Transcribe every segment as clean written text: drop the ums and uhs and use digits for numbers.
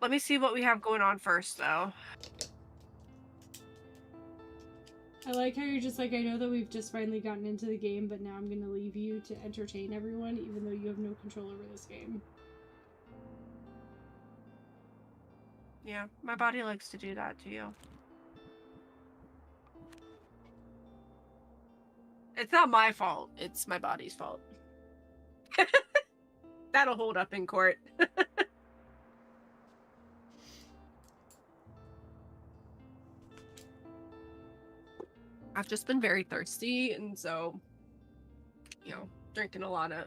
Let me see what we have going on first, though. I like how you're just like, I know that we've just finally gotten into the game, but now I'm gonna leave you to entertain everyone, even though you have no control over this game. Yeah, my body likes to do that to you. It's not my fault. It's my body's fault. That'll hold up in court. I've just been very thirsty, and so, you know, drinking a lot of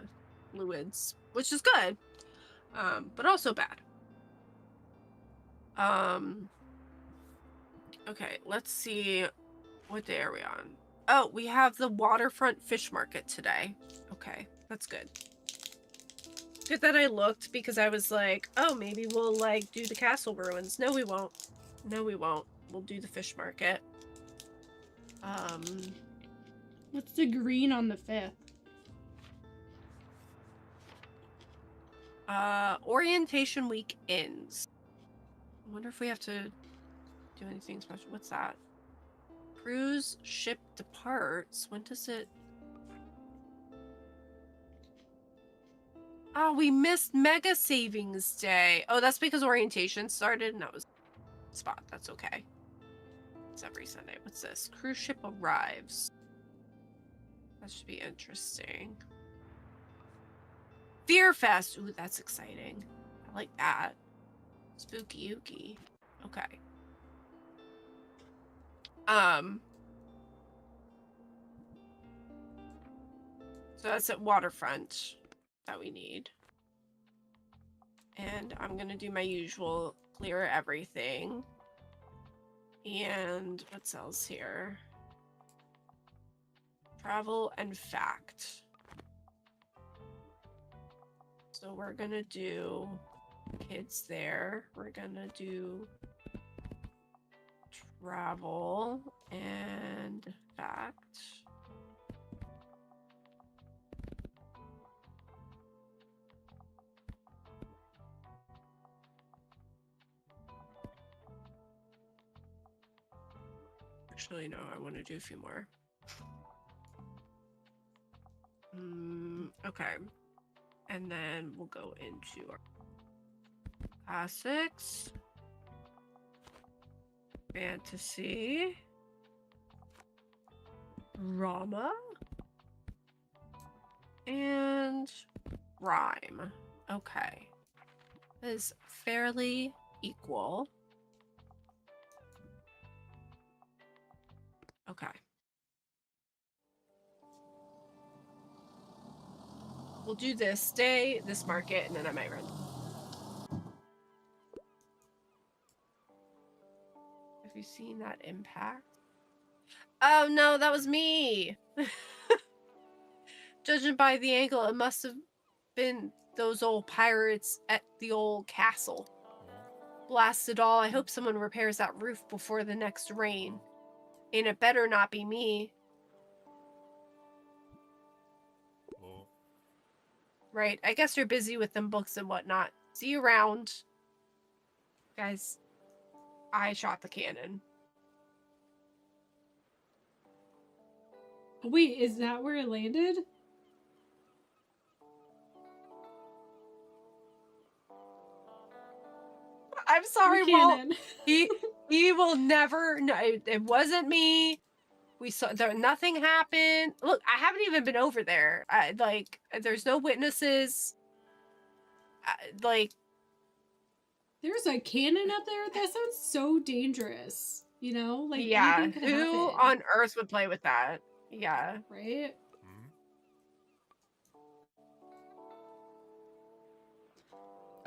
fluids, which is good, but also bad. Okay, let's see. What day are we on? Oh, we have the waterfront fish market today. Okay, that's good. Good that I looked, because I was like, oh, maybe we'll, like, do the castle ruins. No, we won't. No, we won't. We'll do the fish market. What's the green on the 5th? Orientation week ends. I wonder if we have to do anything special. What's that? Cruise ship departs. When does it... Oh, we missed Mega Savings Day. Oh, that's because orientation started and that was spot. That's okay. It's every Sunday. What's this? Cruise ship arrives. That should be interesting. Fear Fest. Ooh, that's exciting. I like that. Spooky ooky. Okay. So that's at Waterfront that we need. And I'm gonna do my usual clear everything. And what else here? Travel and fact. So we're gonna do kids there. We're gonna do travel and fact. Actually, no, I want to do a few more. Okay. And then we'll go into our classics. Fantasy. Drama. And rhyme. Okay. That is fairly equal. Okay. We'll do this day, this market, and then I might run. Have you seen that impact? Oh no, that was me! Judging by the angle, it must have been those old pirates at the old castle. Blast it all, I hope someone repairs that roof before the next rain. And it better not be me. Right, I guess you're busy with them books and whatnot. See you around. Guys, I shot the cannon. Wait, is that where it landed? I'm sorry, Walt. He will never. No, it wasn't me. We saw there. Nothing happened. Look, I haven't even been over there. There's no witnesses. There's a cannon up there. That sounds so dangerous. You know, like yeah. anything could Who happen. on earth would play with that? Yeah. Right.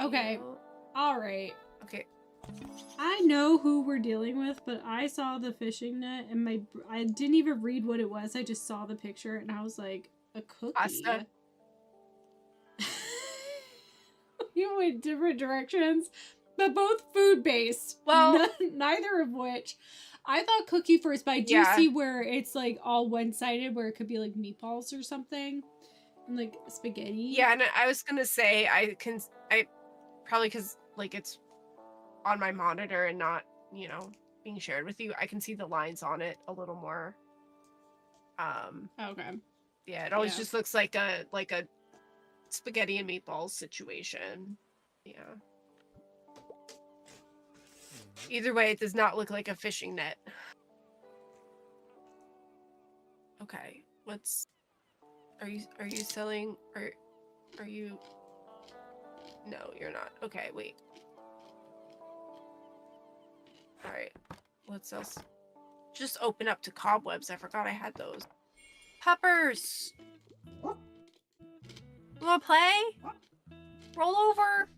Okay. All right. Okay. I know who we're dealing with, but I saw the fishing net and I didn't even read what it was. I just saw the picture and I was like, a cookie. Pasta. You went different directions, but both food-based. Well, neither of which. I thought cookie first, but I do see where it's like all one-sided, where it could be like meatballs or something. And like spaghetti. Yeah, and I was gonna say I probably because like it's on my monitor and not, you know, being shared with you, I can see the lines on it a little more. Okay. Yeah, it always just looks like a spaghetti and meatballs situation. Yeah. Either way, it does not look like a fishing net. Okay, what's... Are you selling... Are you... No, you're not. Okay, wait. Alright, what's else? Just open up to cobwebs. I forgot I had those. Peppers! You wanna play? Roll over!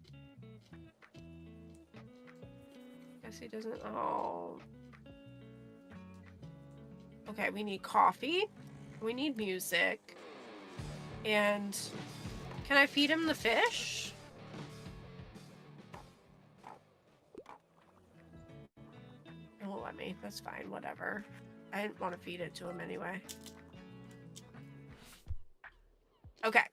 Guess he doesn't... Oh. Okay, we need coffee. We need music. And... Can I feed him the fish? It won't let me. That's fine, whatever. I didn't want to feed it to him anyway. Okay.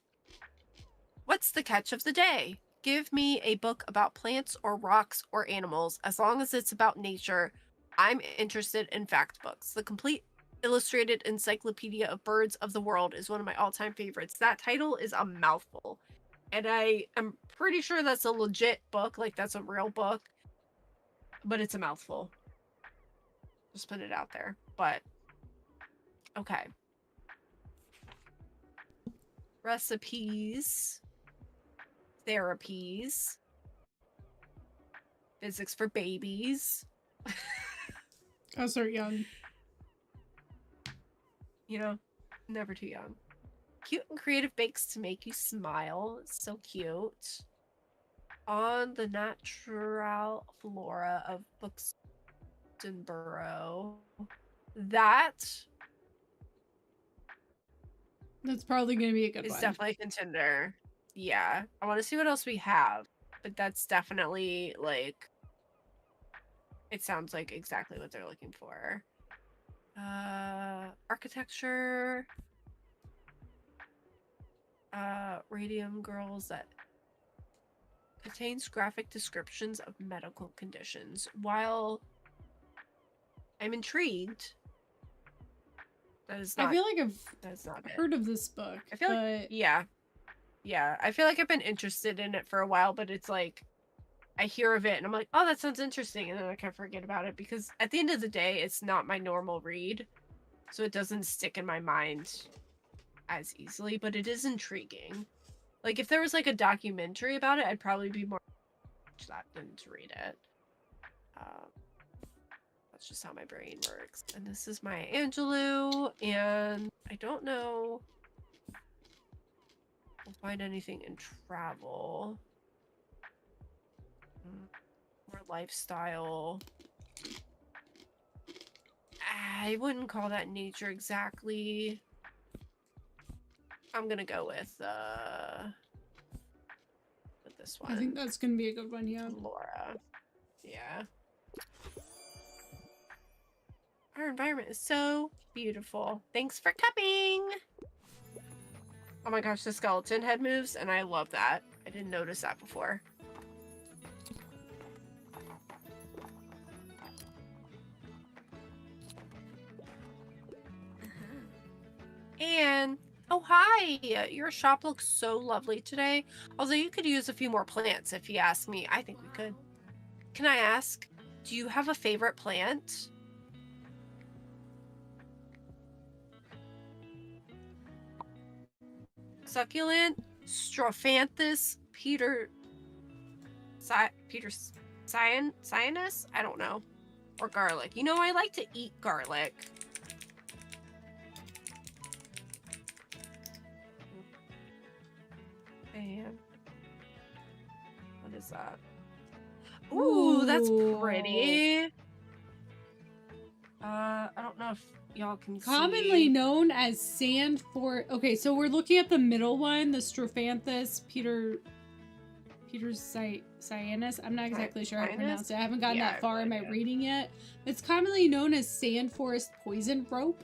What's the catch of the day? Give me a book about plants or rocks or animals. As long as it's about nature, I'm interested in fact books. The Complete Illustrated Encyclopedia of Birds of the World is one of my all-time favorites. That title is a mouthful. And I am pretty sure that's a legit book. Like, that's a real book. But it's a mouthful. Just put it out there. But, okay. Recipes. Therapies. Physics for babies. I'll start young. You know, never too young. Cute and creative bakes to make you smile. It's so cute. On the natural flora of Buxtonborough. That's probably going to be a good it's one. definitely a contender. Yeah. I want to see what else we have. But that's definitely, like... It sounds like exactly what they're looking for. Architecture... Radium Girls that contains graphic descriptions of medical conditions. While I'm intrigued, that is not... I feel like that's not heard of this book. I feel like, yeah. I feel like I've been interested in it for a while, but it's like I hear of it and I'm like, oh, that sounds interesting, and then I kind of forget about it because at the end of the day, it's not my normal read, so it doesn't stick in my mind as easily. But it is intriguing. Like, if there was like a documentary about it, I'd probably be more to that than to read it. That's just how my brain works. And this is my Angelou, and I don't know if I'll find anything in travel. More lifestyle. I wouldn't call that nature exactly. I'm gonna go with this one. I think that's gonna be a good one, yeah. Laura. Yeah. Our environment is so beautiful. Thanks for coming! Oh my gosh, the skeleton head moves, and I love that. I didn't notice that before. And oh, hi! Your shop looks so lovely today. Although you could use a few more plants if you ask me. I think we could. Can I ask, do you have a favorite plant? Succulent, Strophanthus, Cyanus? I don't know. Or garlic. You know, I like to eat garlic. And what is that? Ooh, that's pretty. I don't know if y'all can see. Commonly known as sand for... Okay, so we're looking at the middle one, the Strophanthus Cyanus. I'm not exactly sure how to pronounce it. I haven't gotten that far in my reading yet. It's commonly known as sand forest poison rope.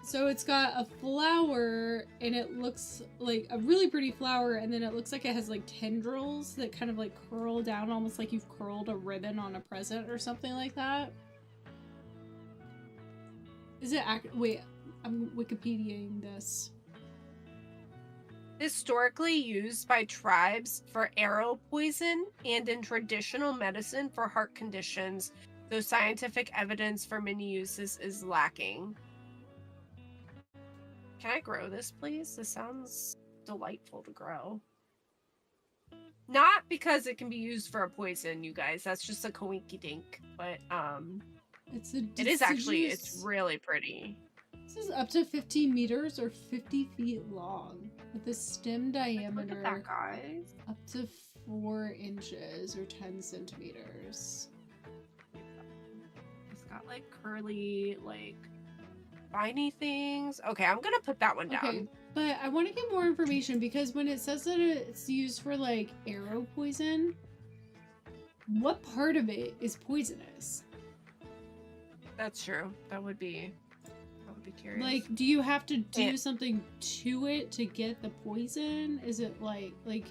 So it's got a flower, and it looks like a really pretty flower, and then it looks like it has like tendrils that kind of like curl down, almost like you've curled a ribbon on a present or something like that. Is it wait, I'm Wikipediaing this. Historically used by tribes for arrow poison and in traditional medicine for heart conditions, though scientific evidence for many uses is lacking. Can I grow this, please? This sounds delightful to grow. Not because it can be used for a poison, you guys. That's just a coinky dink. But it is actually, it's really pretty. This is up to 15 meters or 50 feet long, with a stem diameter Look at that, guys. up to 4 inches or 10 centimeters. It's got like curly, like spiny things. Okay, I'm gonna put that one down. Okay, but I want to get more information because when it says that it's used for like arrow poison, what part of it is poisonous? That's true. That would be curious. Like, do you have to do something to it to get the poison? Is it like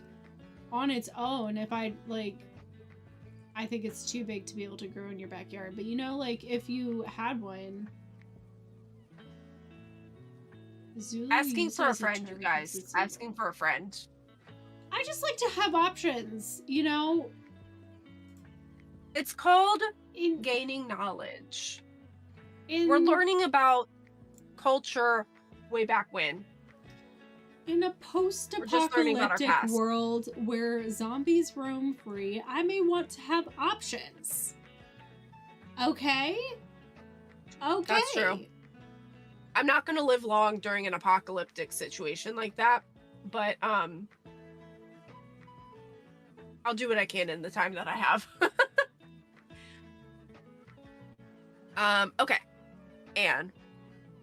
on its own? If I think it's too big to be able to grow in your backyard, but you know, like if you had one. Asking for a friend, you guys. Asking for a friend. I just like to have options, you know? It's called gaining knowledge. We're learning about culture way back when. In a post-apocalyptic world where zombies roam free, I may want to have options. Okay? Okay. That's true. I'm not going to live long during an apocalyptic situation like that, but I'll do what I can in the time that I have. Okay. Anne.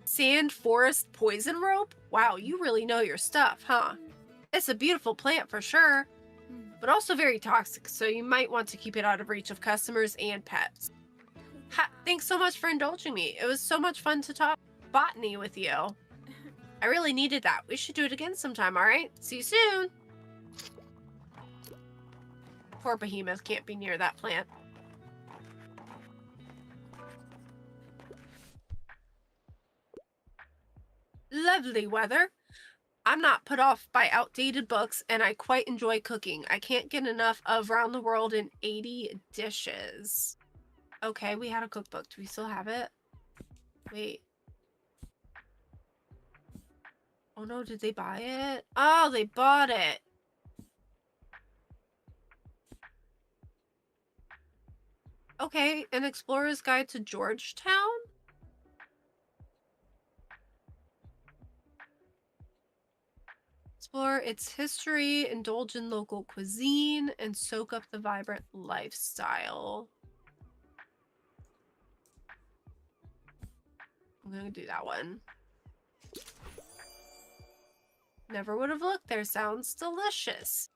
Sand forest poison rope? Wow, you really know your stuff, huh? It's a beautiful plant for sure, but also very toxic, so you might want to keep it out of reach of customers and pets. Thanks so much for indulging me. It was so much fun to talk botany with you. I really needed that. We should do it again sometime, alright? See you soon! Poor behemoth can't be near that plant. Lovely weather. I'm not put off by outdated books, and I quite enjoy cooking. I can't get enough of Round the World in 80 Dishes. Okay, we had a cookbook. Do we still have it? Wait. Oh no, did they buy it? Oh, they bought it. Okay, An Explorer's Guide to Georgetown? Explore its history, indulge in local cuisine, and soak up the vibrant lifestyle. I'm gonna do that one. Never would have looked there. Sounds delicious.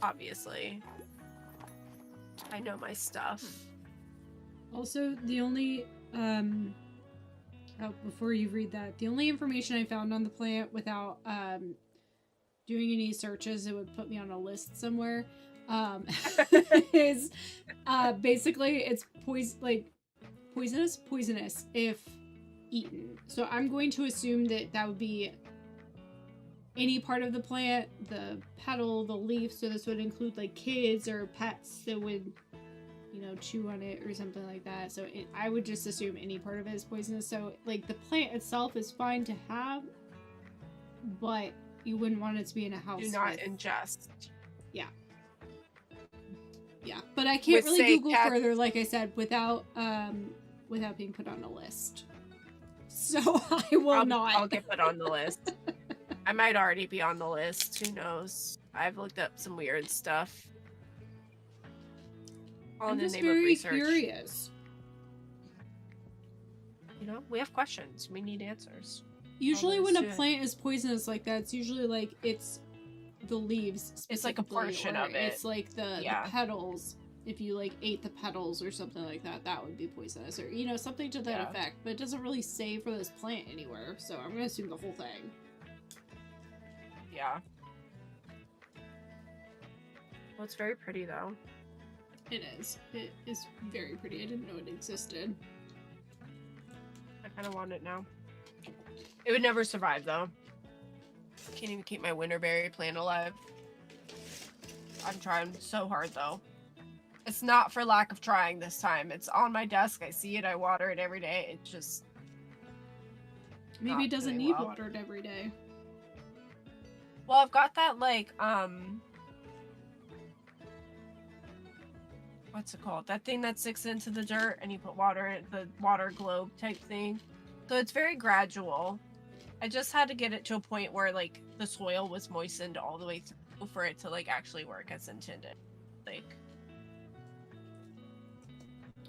Obviously. I know my stuff. Also, the only, before you read that, the only information I found on the plant without, doing any searches, it would put me on a list somewhere, is, basically it's poisonous if eaten. So I'm going to assume that that would be any part of the plant, the petal, the leaf, so this would include like kids or pets that would, you know, chew on it or something like that. So I would just assume any part of it is poisonous. So like the plant itself is fine to have, but you wouldn't want it to be in a house. Do not ingest. Yeah. Yeah, but I can't really Google further, like I said, without being put on a list. So I will not. I'll get put on the list. I might already be on the list. Who knows? I've looked up some weird stuff. All in the name of research. I'm just very curious. You know, we have questions. We need answers. Usually when a plant is poisonous like that, it's usually like it's the leaves. It's like a portion of it. It's like the petals. if you like ate the petals or something like that, that would be poisonous, or something to that Yeah. effect. But it doesn't really say for this plant anywhere, so I'm gonna assume the whole thing. Yeah. Well, it's very pretty though. It is. It is very pretty. I didn't know it existed. I kind of want it now. It would never survive though. Can't even keep my winterberry plant alive. I'm trying so hard though. It's not for lack of trying this time. It's on my desk. I see it. I water it every day. It just... Maybe it doesn't doing need well. watered every day. Well, I've got that, like, what's it called? That thing that sticks into the dirt and you put water in, the water globe type thing. So it's very gradual. I just had to get it to a point where, like, the soil was moistened all the way through for it to, like, actually work as intended. Like,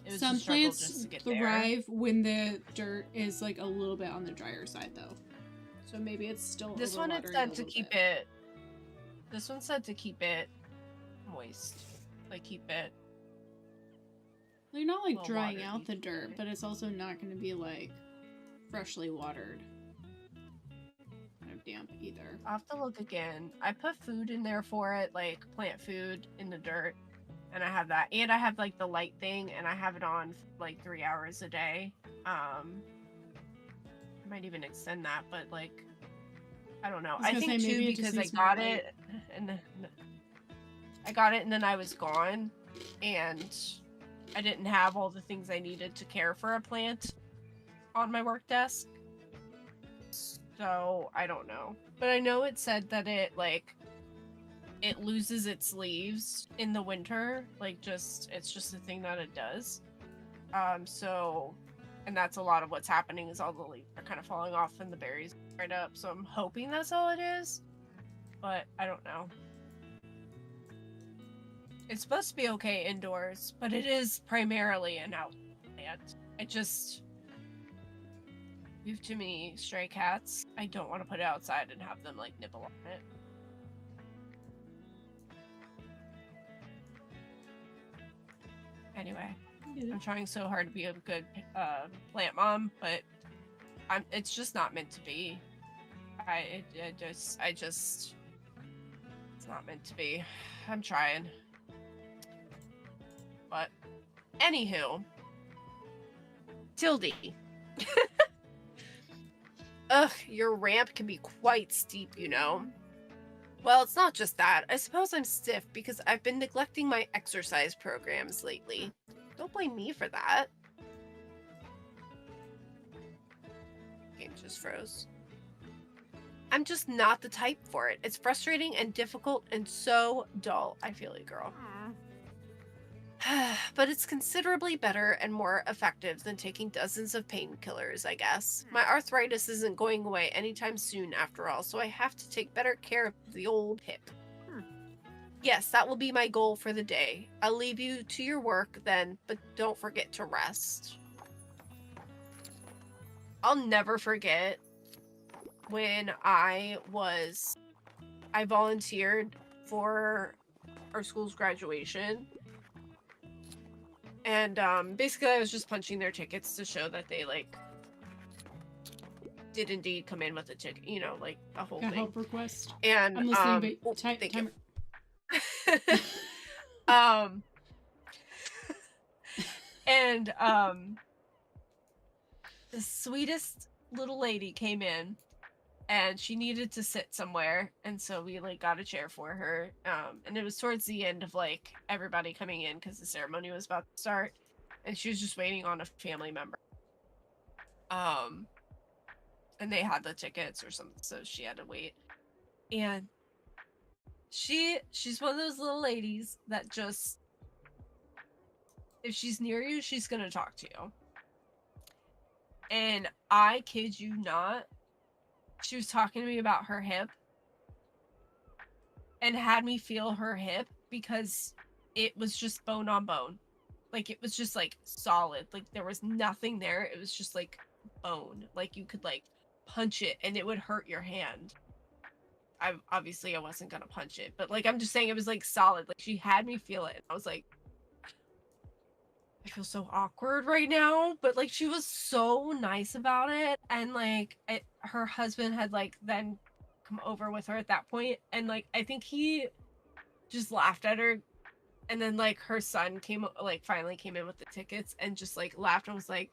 it was Some a struggle plants just to get thrive when the dirt is like a little bit on the drier side, though. So maybe it's still there. This one it overwatering said a to little keep bit. it. This one said to keep it moist. Like, keep it. They're not like Well, drying watered, out the you dirt, say. but it's also not going to be like freshly watered. Kind of damp either. I'll have to look again. I put food in there for it, like plant food in the dirt. And I have that. And I have like the light thing and I have it on like 3 hours a day. I might even extend that, but like I don't know. I was I gonna think say, too maybe it just because I needs more got light. it and I got it and then I was gone and I didn't have all the things I needed to care for a plant on my work desk. So I don't know. But I know it said that it loses its leaves in the winter. Like it's just a thing that it does. So and that's a lot of what's happening is all the leaves are kind of falling off and the berries right up. So I'm hoping that's all it is. But I don't know. It's supposed to be okay indoors, but it is primarily an out plant. We have too many stray cats. I don't want to put it outside and have them like nibble on it. Anyway, I'm trying so hard to be a good plant mom, but it's just not meant to be. It's not meant to be. I'm trying. But anywho, Tildy. Ugh, your ramp can be quite steep, you know. Well, it's not just that. I suppose I'm stiff because I've been neglecting my exercise programs lately. Don't blame me for that. Game just froze. I'm just not the type for it. It's frustrating and difficult and so dull. I feel you, girl. But it's considerably better and more effective than taking dozens of painkillers, I guess. My arthritis isn't going away anytime soon after all, so I have to take better care of the old hip. Yes, that will be my goal for the day. I'll leave you to your work then, but don't forget to rest. I'll never forget when I volunteered for our school's graduation. And basically I was just punching their tickets to show that they like did indeed come in with a ticket, you know, like a whole thing. Help request. And I'm listening, but thank you. And the sweetest little lady came in and she needed to sit somewhere, and so we like got a chair for her, and it was towards the end of like everybody coming in because the ceremony was about to start, and she was just waiting on a family member, and they had the tickets or something, so she had to wait. And she's one of those little ladies that just, if she's near you, she's gonna talk to you. And I kid you not, she was talking to me about her hip and had me feel her hip because it was just bone on bone. Like, it was just like solid. Like, there was nothing there. It was just like bone. Like, you could like punch it and it would hurt your hand. I wasn't gonna punch it, but like, I'm just saying it was like solid. Like, she had me feel it. I was like, I feel so awkward right now, but like she was so nice about it, and like her husband had like then come over with her at that point, and like I think he just laughed at her, and then like her son finally came in with the tickets and just like laughed and was like,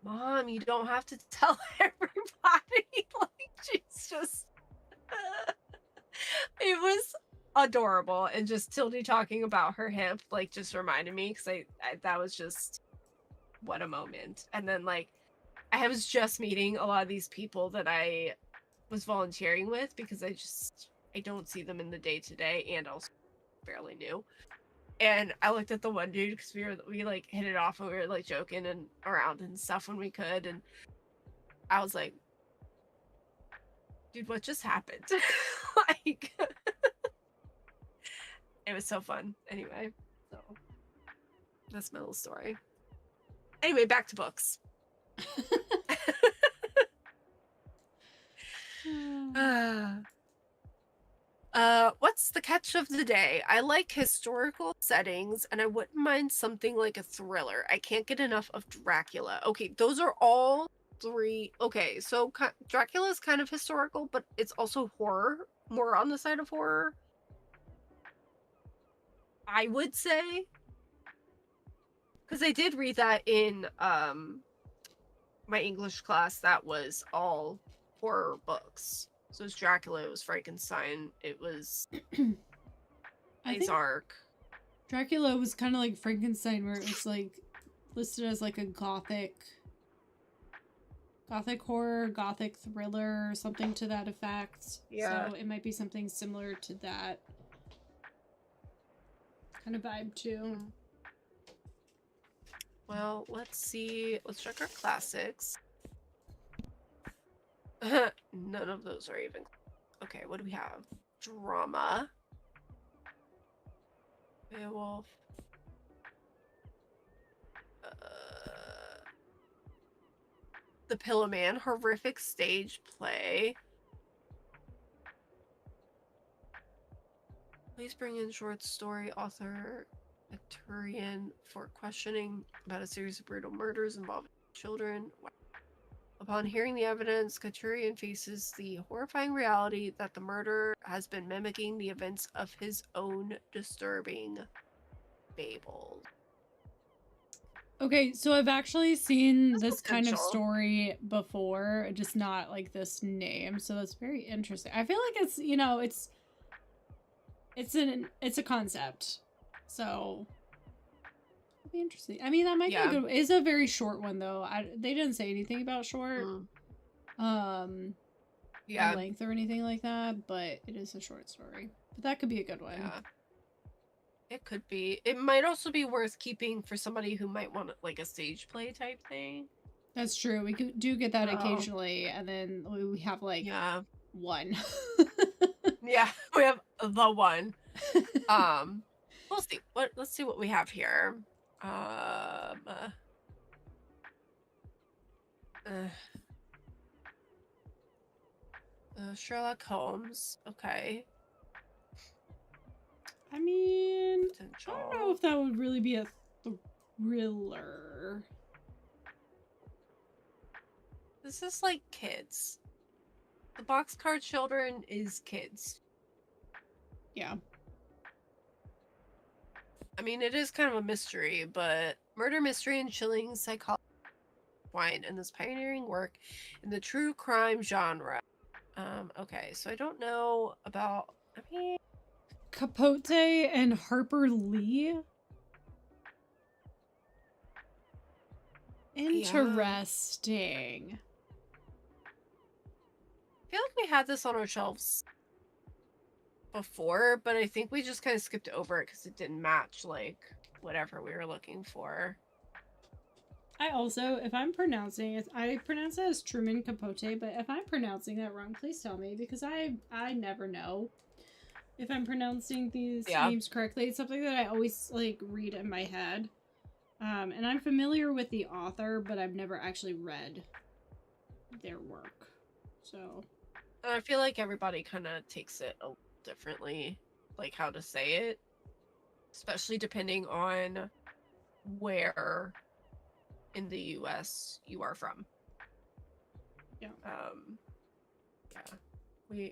"Mom, you don't have to tell everybody." Like she's just it was adorable, and just Tildy talking about her hip like just reminded me because I that was just what a moment. And then like I was just meeting a lot of these people that I was volunteering with because I don't see them in the day to day, and also barely knew. And I looked at the one dude because we like hit it off and we were like joking and around and stuff when we could, and I was like, dude, what just happened? Like it was so fun. Anyway, so that's my little story. Anyway, back to books. What's the catch of the day? I like historical settings, and I wouldn't mind something like a thriller. I can't get enough of Dracula. Okay, those are all three. Okay, so Dracula is kind of historical, but it's also horror, more on the side of horror, I would say. Because I did read that in my English class that was all horror books. So it was Dracula, it was Frankenstein, it was I think Isark. Dracula was kind of like Frankenstein, where it was like listed as like a gothic horror, gothic thriller, or something to that effect. Yeah. So it might be something similar to that kind of vibe too. Well, let's see. Let's check our classics. None of those are even. Okay, what do we have? Drama. Beowulf. The Pillow Man. Horrific stage play. Please bring in short story author Arcturian for questioning about a series of brutal murders involving children. Upon hearing the evidence, Katurian faces the horrifying reality that the murderer has been mimicking the events of his own disturbing fables. Okay, so I've actually seen this kind of potential. story before, just not like this name. So that's very interesting. I feel like it's, you know, it's a concept. So it'll be interesting. I mean, that might be a good. It's a very short one though. They didn't say anything about short, length or anything like that. But it is a short story. But that could be a good one. Yeah. It could be. It might also be worth keeping for somebody who might want like a stage play type thing. That's true. We do get that occasionally, and then we have like one. Yeah, we have the one. We'll see. Let's see what we have here. Sherlock Holmes. Okay. I mean, potential. I don't know if that would really be a thriller. This is like kids. The Boxcar Children is kids. Yeah. I mean, it is kind of a mystery, but murder mystery and chilling psychology wine in this pioneering work in the true crime genre. Okay, so I don't know about. I mean, Capote and Harper Lee. Interesting. Yeah. I feel like we had this on our shelves before, but I think we just kind of skipped over it because it didn't match like whatever we were looking for. I also, if I'm pronouncing it, I pronounce it as Truman Capote, but if I'm pronouncing that wrong, please tell me, because I never know if I'm pronouncing these names correctly. It's something that I always like read in my head. And I'm familiar with the author, but I've never actually read their work. So I feel like everybody kind of takes it a little differently, like how to say it, especially depending on where in the US you are from. Yeah. Yeah.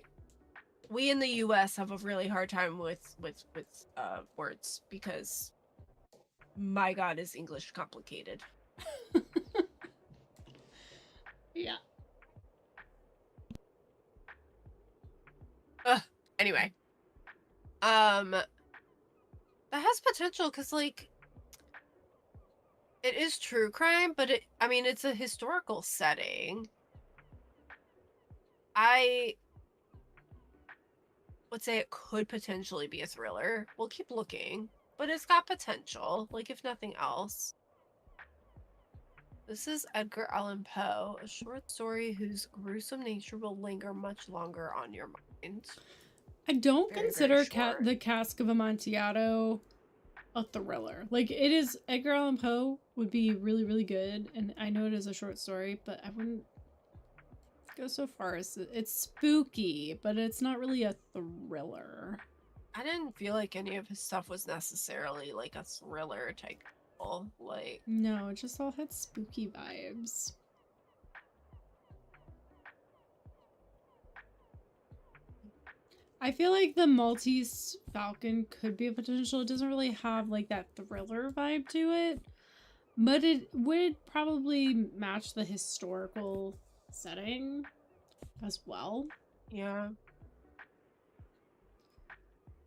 We in the US have a really hard time with words because my god is English complicated. Yeah. Anyway. That has potential because like it is true crime, but I mean it's a historical setting. I would say it could potentially be a thriller. We'll keep looking, but it's got potential, like if nothing else. This is Edgar Allan Poe, a short story whose gruesome nature will linger much longer on your mind. I don't Very, consider very short. The Cask of Amontillado a thriller. Like, it is, Edgar Allan Poe would be really, really good, and I know it is a short story, but I wouldn't go so far as it's spooky, but it's not really a thriller. I didn't feel like any of his stuff was necessarily like a thriller type deal. Like, no, it just all had spooky vibes. I feel like the Maltese Falcon could be a potential. It doesn't really have like that thriller vibe to it, but it would probably match the historical setting as well. yeah.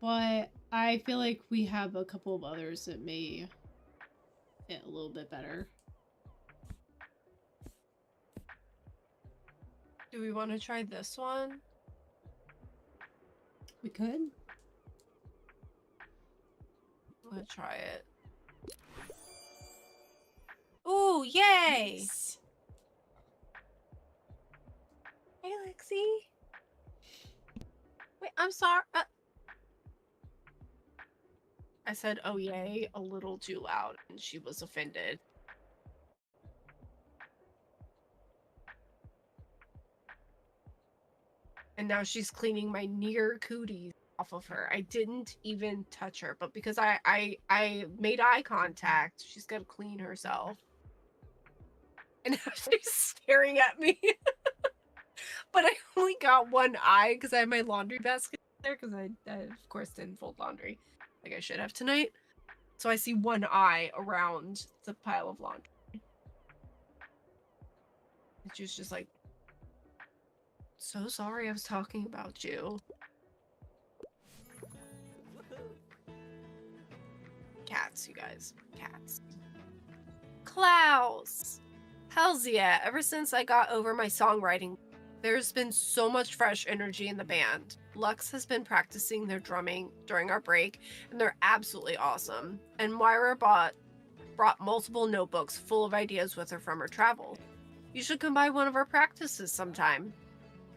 But I feel like we have a couple of others that may fit a little bit better. Do we want to try this one? We could. I'm gonna try it. Ooh, yay! Nice. Hey, Lexi. Wait, I'm sorry. I said, oh, yay, a little too loud, and she was offended. And now she's cleaning my near cooties off of her. I didn't even touch her, but because I made eye contact, she's got to clean herself. And now she's staring at me. But I only got one eye because I had my laundry basket there because I, of course, didn't fold laundry like I should have tonight. So I see one eye around the pile of laundry. And she was just like, so sorry I was talking about you. Cats, you guys. Cats. Klaus! Hells yeah, ever since I got over my songwriting, there's been so much fresh energy in the band. Lux has been practicing their drumming during our break, and they're absolutely awesome. And Moira brought multiple notebooks full of ideas with her from her travels. You should come by one of our practices sometime.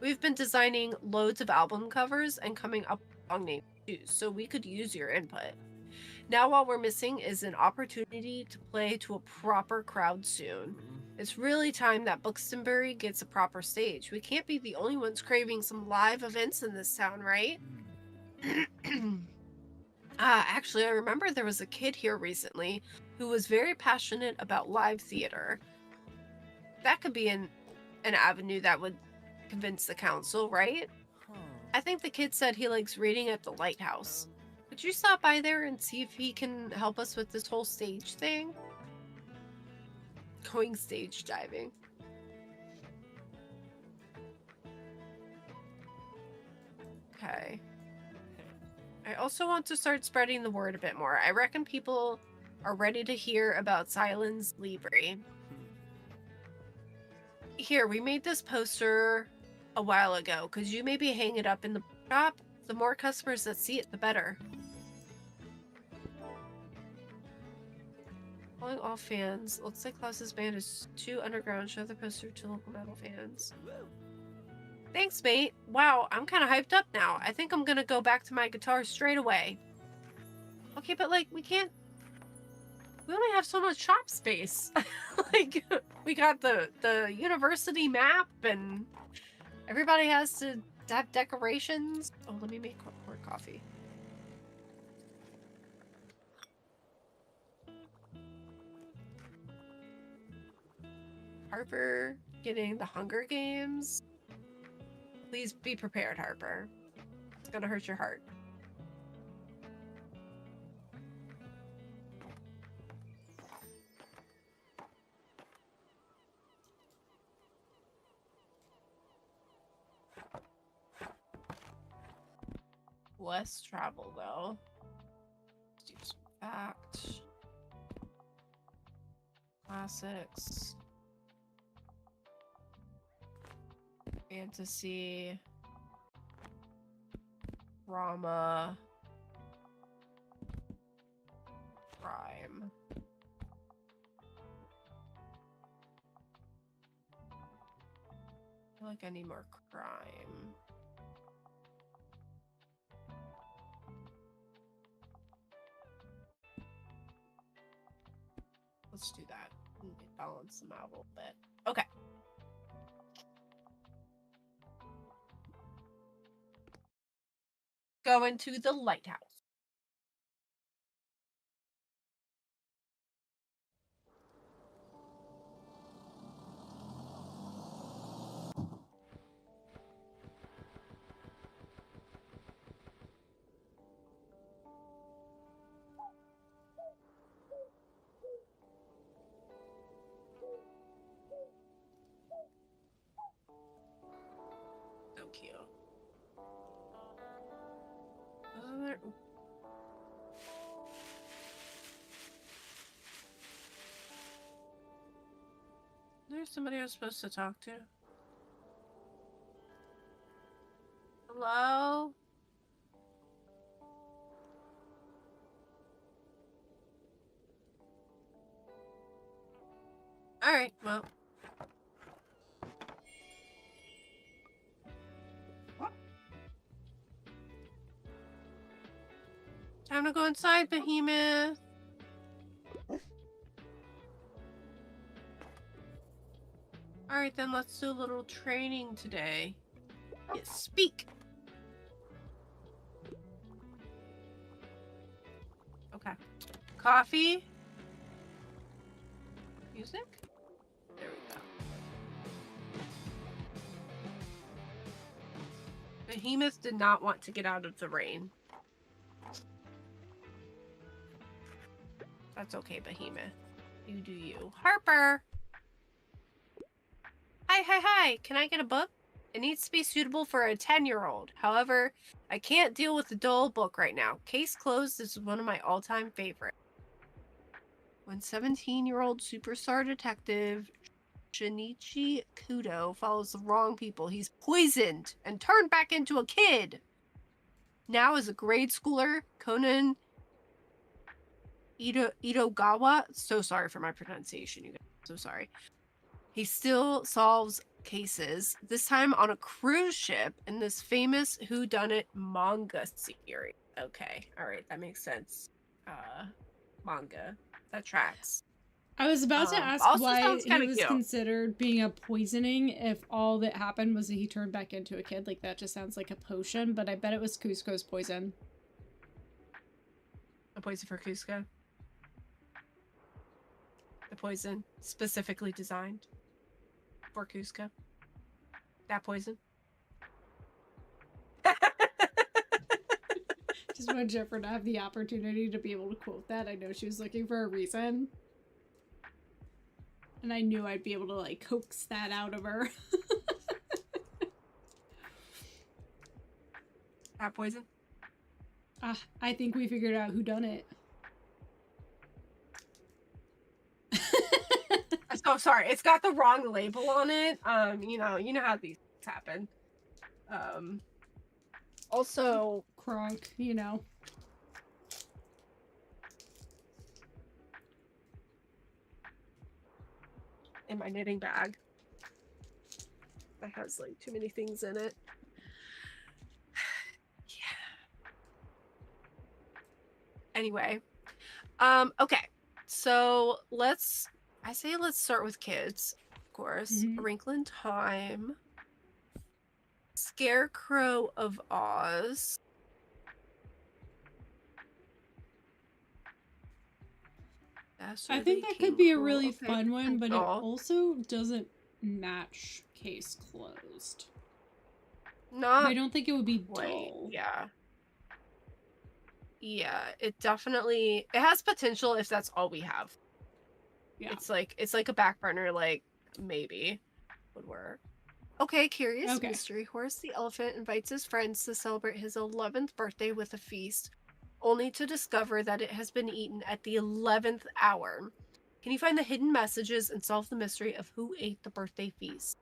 We've been designing loads of album covers and coming up with song names too, so we could use your input. Now all we're missing is an opportunity to play to a proper crowd soon. It's really time that Buxtonbury gets a proper stage. We can't be the only ones craving some live events in this town, right? Actually, I remember there was a kid here recently who was very passionate about live theater. That could be an avenue that would convince the council, right? I think the kid said he likes reading at the lighthouse. Could you stop by there and see if he can help us with this whole stage thing? Going stage diving. Okay. I also want to start spreading the word a bit more. I reckon people are ready to hear about Silence Libre. Here, we made this poster a while ago. Could you maybe hang it up in the shop? The more customers that see it, the better. Calling all fans. Looks like Klaus's band is too underground. Show the poster to local metal fans. Thanks, mate. Wow, I'm kind of hyped up now. I think I'm gonna go back to my guitar straight away. Okay, but like, we only have so much shop space. Like, we got the university map, and everybody has to have decorations. Oh, let me make more coffee. Harper getting the Hunger Games. Please be prepared, Harper. It's gonna hurt your heart. Less travel, though. Let's do some fact. Classics. Fantasy. Drama. Crime. I feel like I need more crime. Let's do that. Balance them out a little bit. Okay. Going to the lighthouse. So cute. There's somebody I was supposed to talk to. Hello? Alright, well. Time to go inside, Behemoth. Alright, then let's do a little training today. Yes, speak! Okay. Coffee? Music? There we go. Behemoth did not want to get out of the rain. That's okay, Behemoth. You do you. Harper! Hi. Can I get a book? It needs to be suitable for a 10-year-old. However, I can't deal with a dull book right now. Case Closed is one of my all-time favorites. When 17-year-old superstar detective Shinichi Kudo follows the wrong people, he's poisoned and turned back into a kid. Now as a grade schooler, Conan Itogawa, so sorry for my pronunciation, you guys. So sorry. He still solves cases, this time on a cruise ship in this famous whodunit manga series. Okay, all right, that makes sense. Manga. That tracks. I was about to ask why he was considered being a poisoning if all that happened was that he turned back into a kid. Like, that just sounds like a potion, but I bet it was Cusco's poison. A poison for Cusco? The poison specifically designed for Cusco? That poison? Just want Jennifer to have the opportunity to be able to quote that. I know she was looking for a reason. And I knew I'd be able to, like, coax that out of her. That poison? I think we figured out who done it. So sorry, it's got the wrong label on it. You know how these happen. Also, Kronk, you know. In my knitting bag that has like too many things in it. Yeah. Anyway, okay, so let's start with kids, of course. A Wrinkle in Time, Scarecrow of Oz, I think that could be a really Okay, fun one, but it potential. also doesn't match case closed. But Not I don't think it would be quite. dull. Yeah. Yeah, it definitely it has potential if that's all we have. Yeah. It's like a back burner, like maybe would work. Okay, curious Okay. mystery horse. The elephant invites his friends to celebrate his 11th birthday with a feast, only to discover that it has been eaten at the 11th hour. Can you find the hidden messages and solve the mystery of who ate the birthday feast?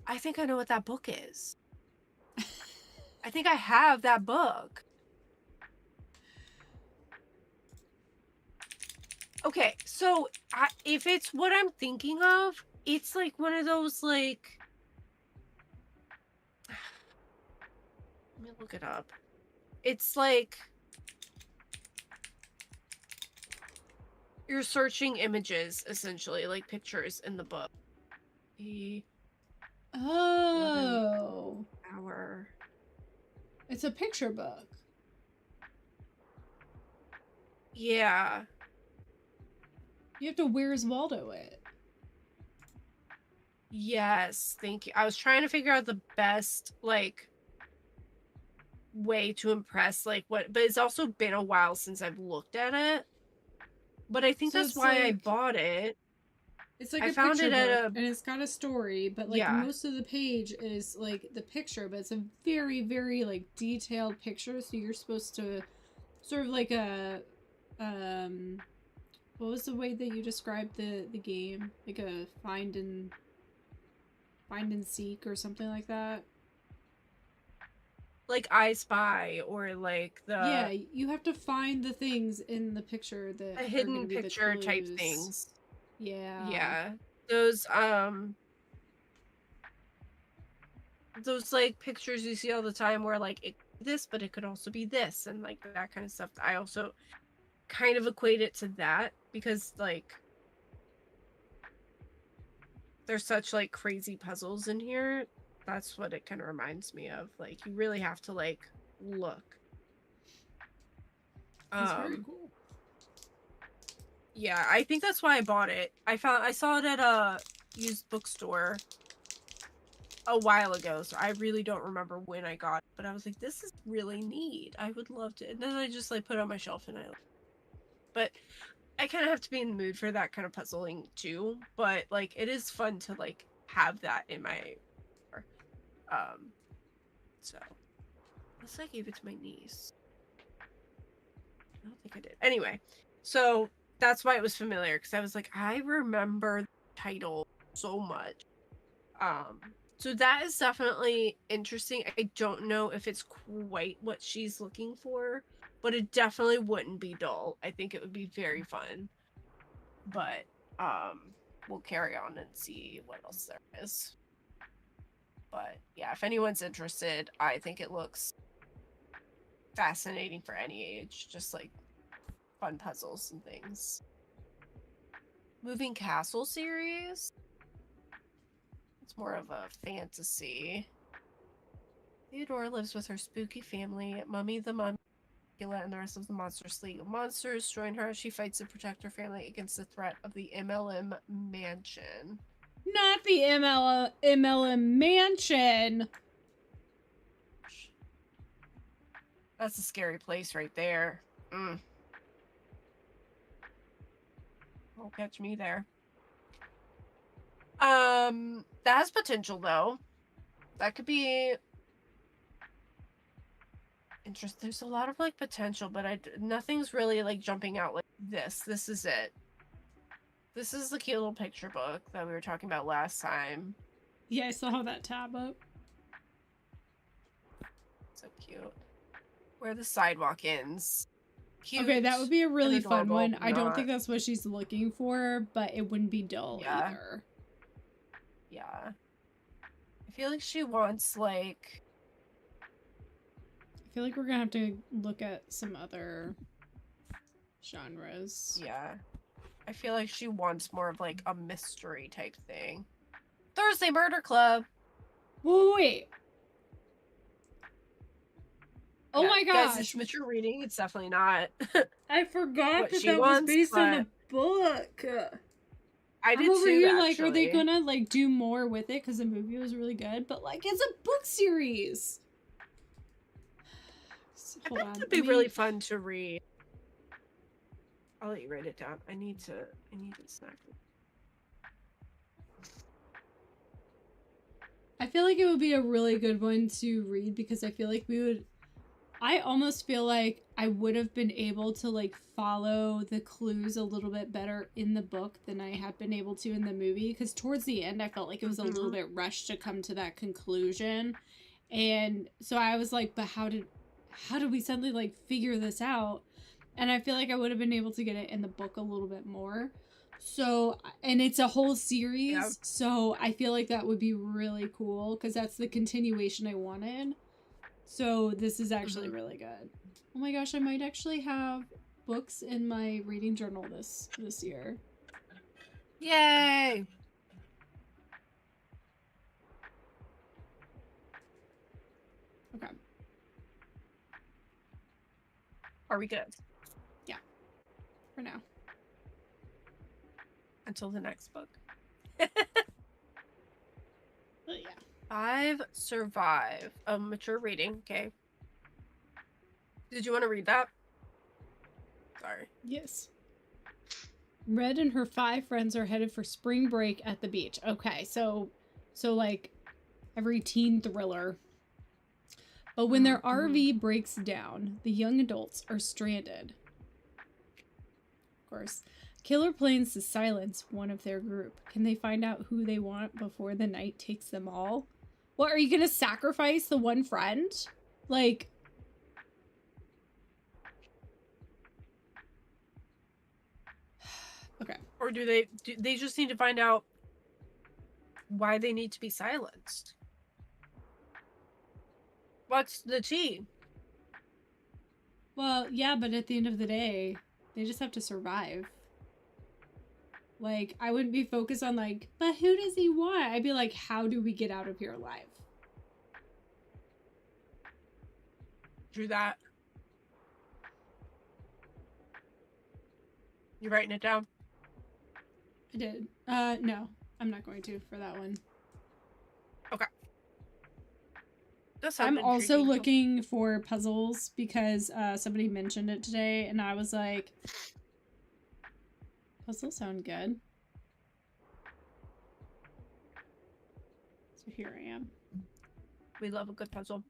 I think I know what that book is. I think I have that book. Okay, so if it's what I'm thinking of, it's like one of those like. Let me look it up. It's like you're searching images essentially, like pictures in the book. The 11th Oh. hour. It's a picture book. Yeah. You have to Where's Waldo it. Yes, thank you. I was trying to figure out the best like way to impress like what, but it's also been a while since I've looked at it. But I think So that's it's why I like bought it. it's like I a found picture it at book a and it's got a story, but like yeah. most of the page is like the picture, but it's a very, very like detailed picture. So you're supposed to sort of like a what was the way that you described the game? Like a find and seek or something like that. Like I Spy or like Yeah, you have to find the things in the picture that the are going hidden to be the picture type clues. things. Yeah. Yeah. Those like pictures you see all the time where like it this but it could also be this and like that kind of stuff. I also kind of equate it to that because like there's such like crazy puzzles in here. That's what it kind of reminds me of. Like you really have to like look. That's very Um cool. yeah, I think that's why I bought it. I saw it at a used bookstore a while ago, so I really don't remember when I got it, but I was like, this is really neat. I would love to. And then I just like put it on my shelf and but I kind of have to be in the mood for that kind of puzzling too. But like, it is fun to like have that in my, um, so unless I gave it to my niece, I don't think I did. Anyway, so that's why it was familiar because I was like, I remember the title so much. So that is definitely interesting. I don't know if it's quite what she's looking for, but it definitely wouldn't be dull. I think it would be very fun. But we'll carry on and see what else there is. But yeah, if anyone's interested, I think it looks fascinating for any age, just like fun puzzles and things. Moving Castle series. It's more of a fantasy. Theodora lives with her spooky family. Mummy the Mummy, Dracula, and the rest of the Monsters League of Monsters join her as she fights to protect her family against the threat of the MLM mansion. Not the MLM mansion. That's a scary place right there. Won't catch me there. That has potential though. That could be interesting. There's a lot of like potential, but nothing's really like jumping out like this. This is it. This is the cute little picture book that we were talking about last time. Yeah, I saw that tab up. So cute. Where the sidewalk ends. Cute. Okay, that would be a really fun adorable, one. I don't think that's what she's looking for, but it wouldn't be dull either. Yeah. I feel like she wants like I feel like we're gonna have to look at some other genres. yeah. I feel like she wants more of like a mystery type thing. Thursday Murder Club. Wait. Oh Yeah, my guys, gosh. it's mature reading. It's definitely not I forgot what that she that was wants, based on but a book. I I'm did over too, here like, are they actually. gonna like do more with it? Because the movie was really good, but like, it's a book series. I Hold bet on. it'd be really fun to read. I'll let you write it down. I need to snack. I feel like it would be a really good one to read because I feel like I almost feel like I would have been able to like follow the clues a little bit better in the book than I had been able to in the movie, because towards the end I felt like it was a little bit rushed to come to that conclusion. And so I was like, but how did we suddenly like figure this out? And I feel like I would have been able to get it in the book a little bit more. So, and it's a whole series, Yeah. so I feel like that would be really cool because that's the continuation I wanted. So this is actually really good. Oh my gosh, I might actually have books in my reading journal this year. Yay! Okay. Are we good? Yeah. For now. Until the next book. But yeah. 5 survive. Mature reading. Okay. Did you want to read that? Sorry. Yes. Red and her 5 friends are headed for spring break at the beach. Okay, so like every teen thriller. But when their RV breaks down, the young adults are stranded. Of course. Killer plans to silence one of their group. Can they find out who they want before the night takes them all? What, are you gonna sacrifice the one friend? Like... Okay. Or do they just need to find out why they need to be silenced? What's the tea? Well, yeah, but at the end of the day, they just have to survive. Like, I wouldn't be focused on like, but who does he want? I'd be like, how do we get out of here alive? Do that. You writing it down? I did. No, I'm not going to for that one. Okay. I'm also looking for puzzles because somebody mentioned it today, and I was like, puzzles sound good. So here I am. We love a good puzzle.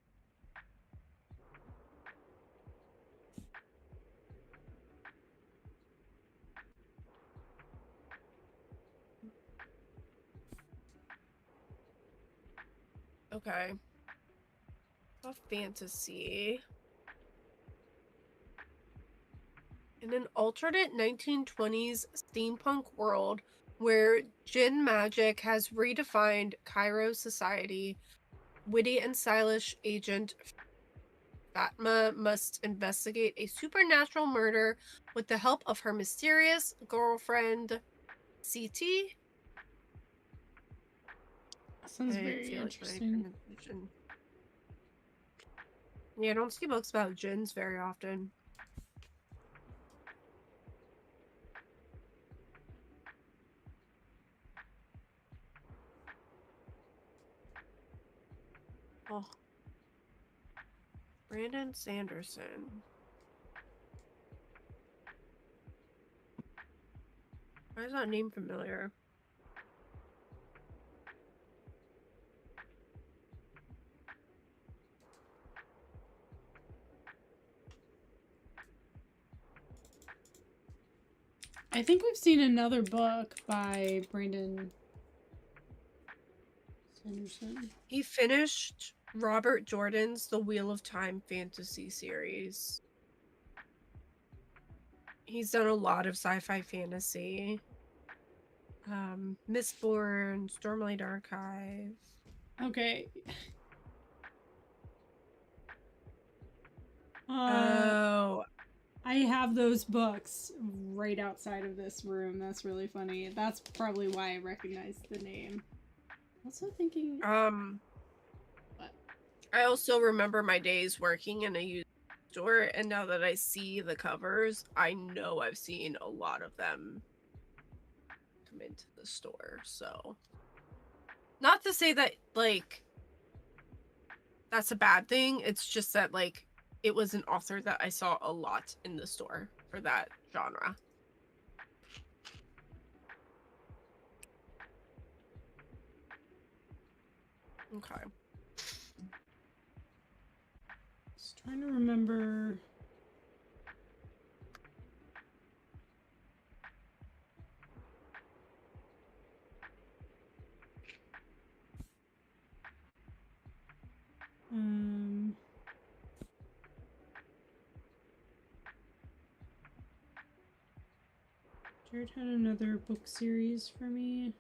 Okay. A fantasy. In an alternate 1920s steampunk world where Jinn magic has redefined Cairo society, witty and stylish agent Fatma must investigate a supernatural murder with the help of her mysterious girlfriend, CT. Sounds very interesting. Yeah, I don't see books about jinns very often. Oh. Brandon Sanderson. Why is that name familiar? I think we've seen another book by Brandon Sanderson. He finished Robert Jordan's The Wheel of Time fantasy series. He's done a lot of sci-fi fantasy. Mistborn, Stormlight Archive. Okay. Oh. I have those books right outside of this room. That's really funny. That's probably why I recognize the name. Also thinking... What? I also remember my days working in a bookstore, and now that I see the covers, I know I've seen a lot of them come into the store, so... Not to say that, like, that's a bad thing, it's just that, like, it was an author that I saw a lot in the store for that genre. Okay. Just trying to remember. Jared had another book series for me.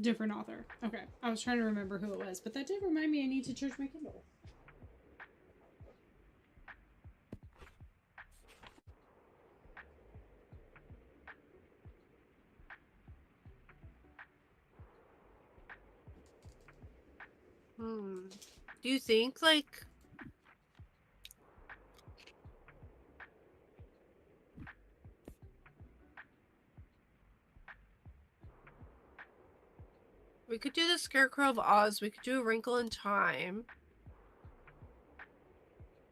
Different author. Okay. I was trying to remember who it was, but that did remind me I need to charge my Kindle. Do you think, like... We could do the Scarecrow of Oz, we could do A Wrinkle in Time.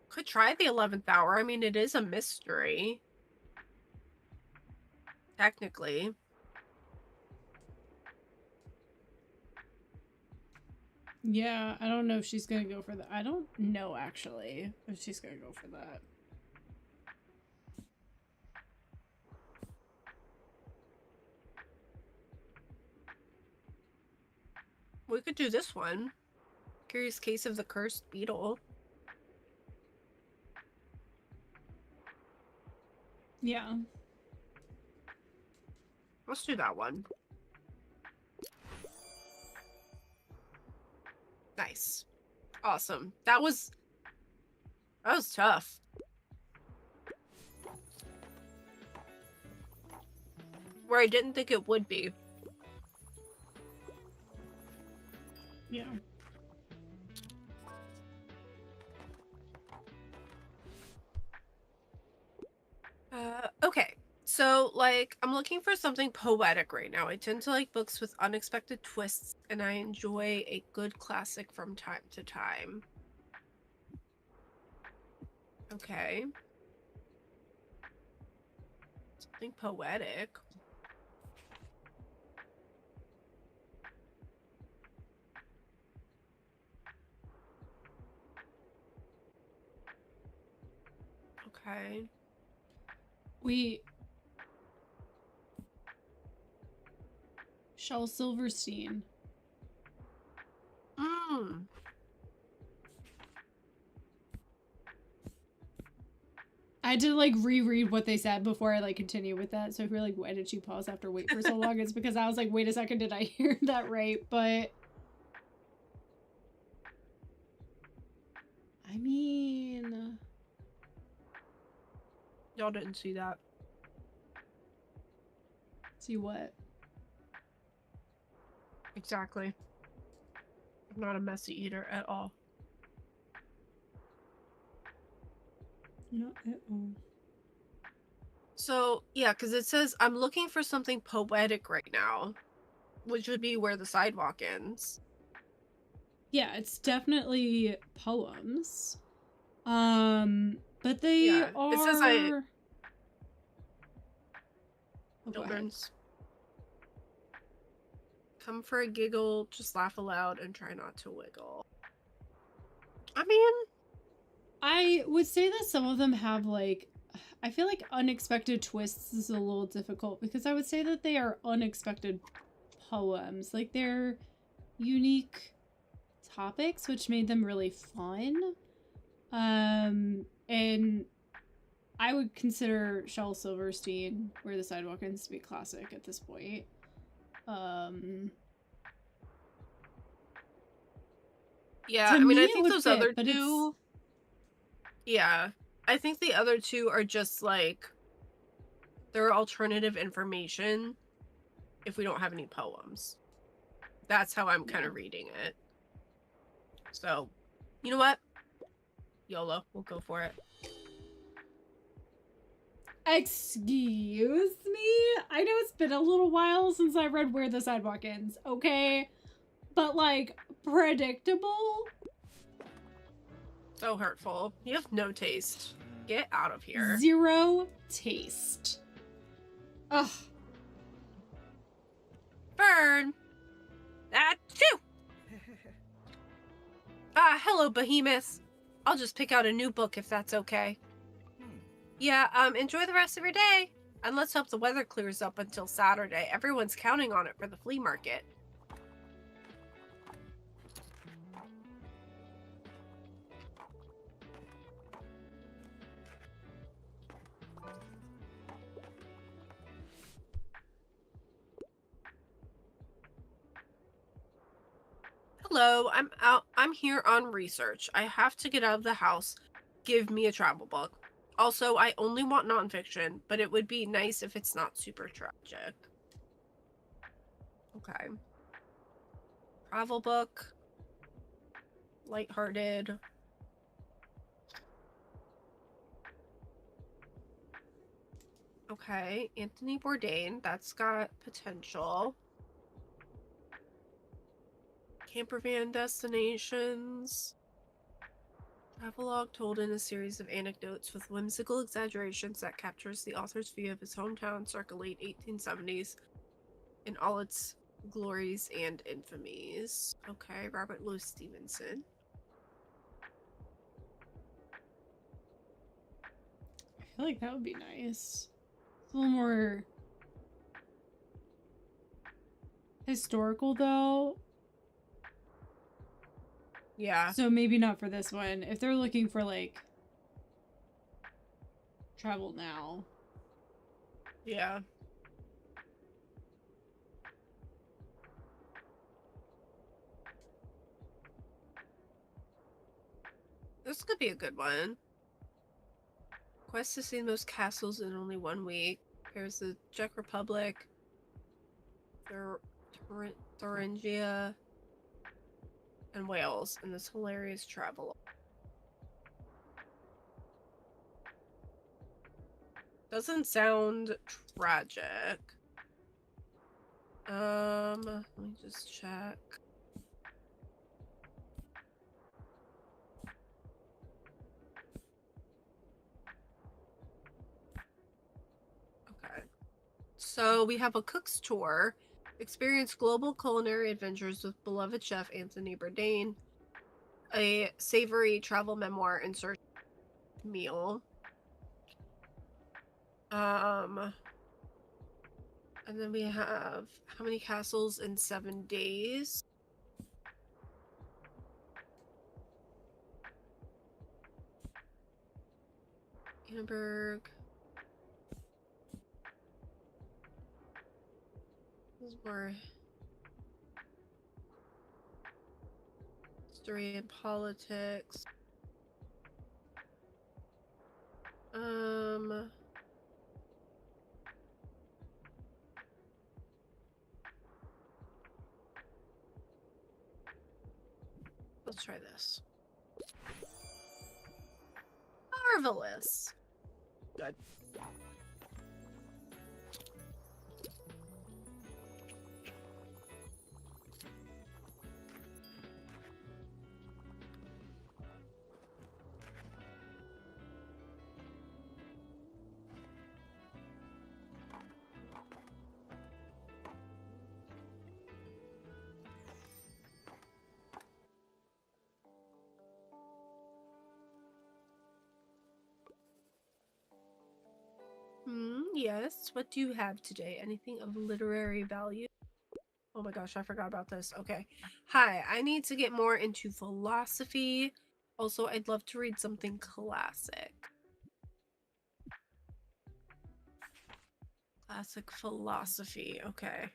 Could try the 11th Hour, I mean, it is a mystery. Technically. Yeah, I don't know if she's gonna go for that. I don't know, actually, if she's gonna go for that. We could do this one. Curious Case of the Cursed Beetle. Yeah. Let's do that one. Nice. Awesome. That was tough. Where I didn't think it would be. Yeah. Okay. So, like, I'm looking for something poetic right now. I tend to like books with unexpected twists, and I enjoy a good classic from time to time. Okay. Something poetic. Okay. Shel Silverstein. I had to like reread what they said before I like continue with that. So if you're like, why did she pause after wait for so long? It's because I was like, wait a second, did I hear that right? But I mean, Y'all didn't see that. see what? Exactly. I'm not a messy eater at all. Not at all. So, yeah, because it says, I'm looking for something poetic right now, which would be Where the Sidewalk Ends. Yeah, it's definitely poems. But they are... It says children's. Come for a giggle, just laugh aloud, and try not to wiggle. I mean... I would say that some of them have, like... I feel like unexpected twists is a little difficult, because I would say that they are unexpected poems. Like, they're unique topics, which made them really fun. And I would consider Shel Silverstein, Where the Sidewalk Ends, to be classic at this point. Yeah, I mean, I think those other two... Yeah, I think the other two are just, like... They're alternative information if we don't have any poems. That's how I'm kind of reading it. So, you know what? YOLO. We'll go for it. Excuse me? I know it's been a little while since I read Where the Sidewalk Ends, okay? But, like, predictable? So hurtful. You have no taste. Get out of here. Zero taste. Ugh. Burn! Achoo! Hello, Behemoth. I'll just pick out a new book if that's okay. Yeah, enjoy the rest of your day. And let's hope the weather clears up until Saturday. Everyone's counting on it for the flea market. Hello, I'm here on research. I have to get out of the house. Give me a travel book. Also, I only want nonfiction, but it would be nice if it's not super tragic. Okay. Travel book. Lighthearted. Okay, Anthony Bourdain. That's got potential. Campervan destinations. Travelogue told in a series of anecdotes with whimsical exaggerations that captures the author's view of his hometown circa late 1870s in all its glories and infamies. Okay, Robert Louis Stevenson. I feel like that would be nice. It's a little more historical, though. Yeah. So maybe not for this one. If they're looking for, like, travel now. Yeah. This could be a good one. Quest to see the most castles in only 1 week. Here's the Czech Republic. Thuringia. And Wales. And this hilarious travel. Doesn't sound tragic. Let me just check. Okay. So we have a cook's tour. Experience global culinary adventures with beloved chef Anthony Bourdain. A savory travel memoir in search of meal. And then we have how many castles in 7 days? Hamburg. This is more history and politics. Let's try this. Marvelous. Good. Yes. What do you have today? Anything of literary value? Oh my gosh, I forgot about this. Okay. Hi, I need to get more into philosophy. Also, I'd love to read something classic. Classic philosophy. Okay.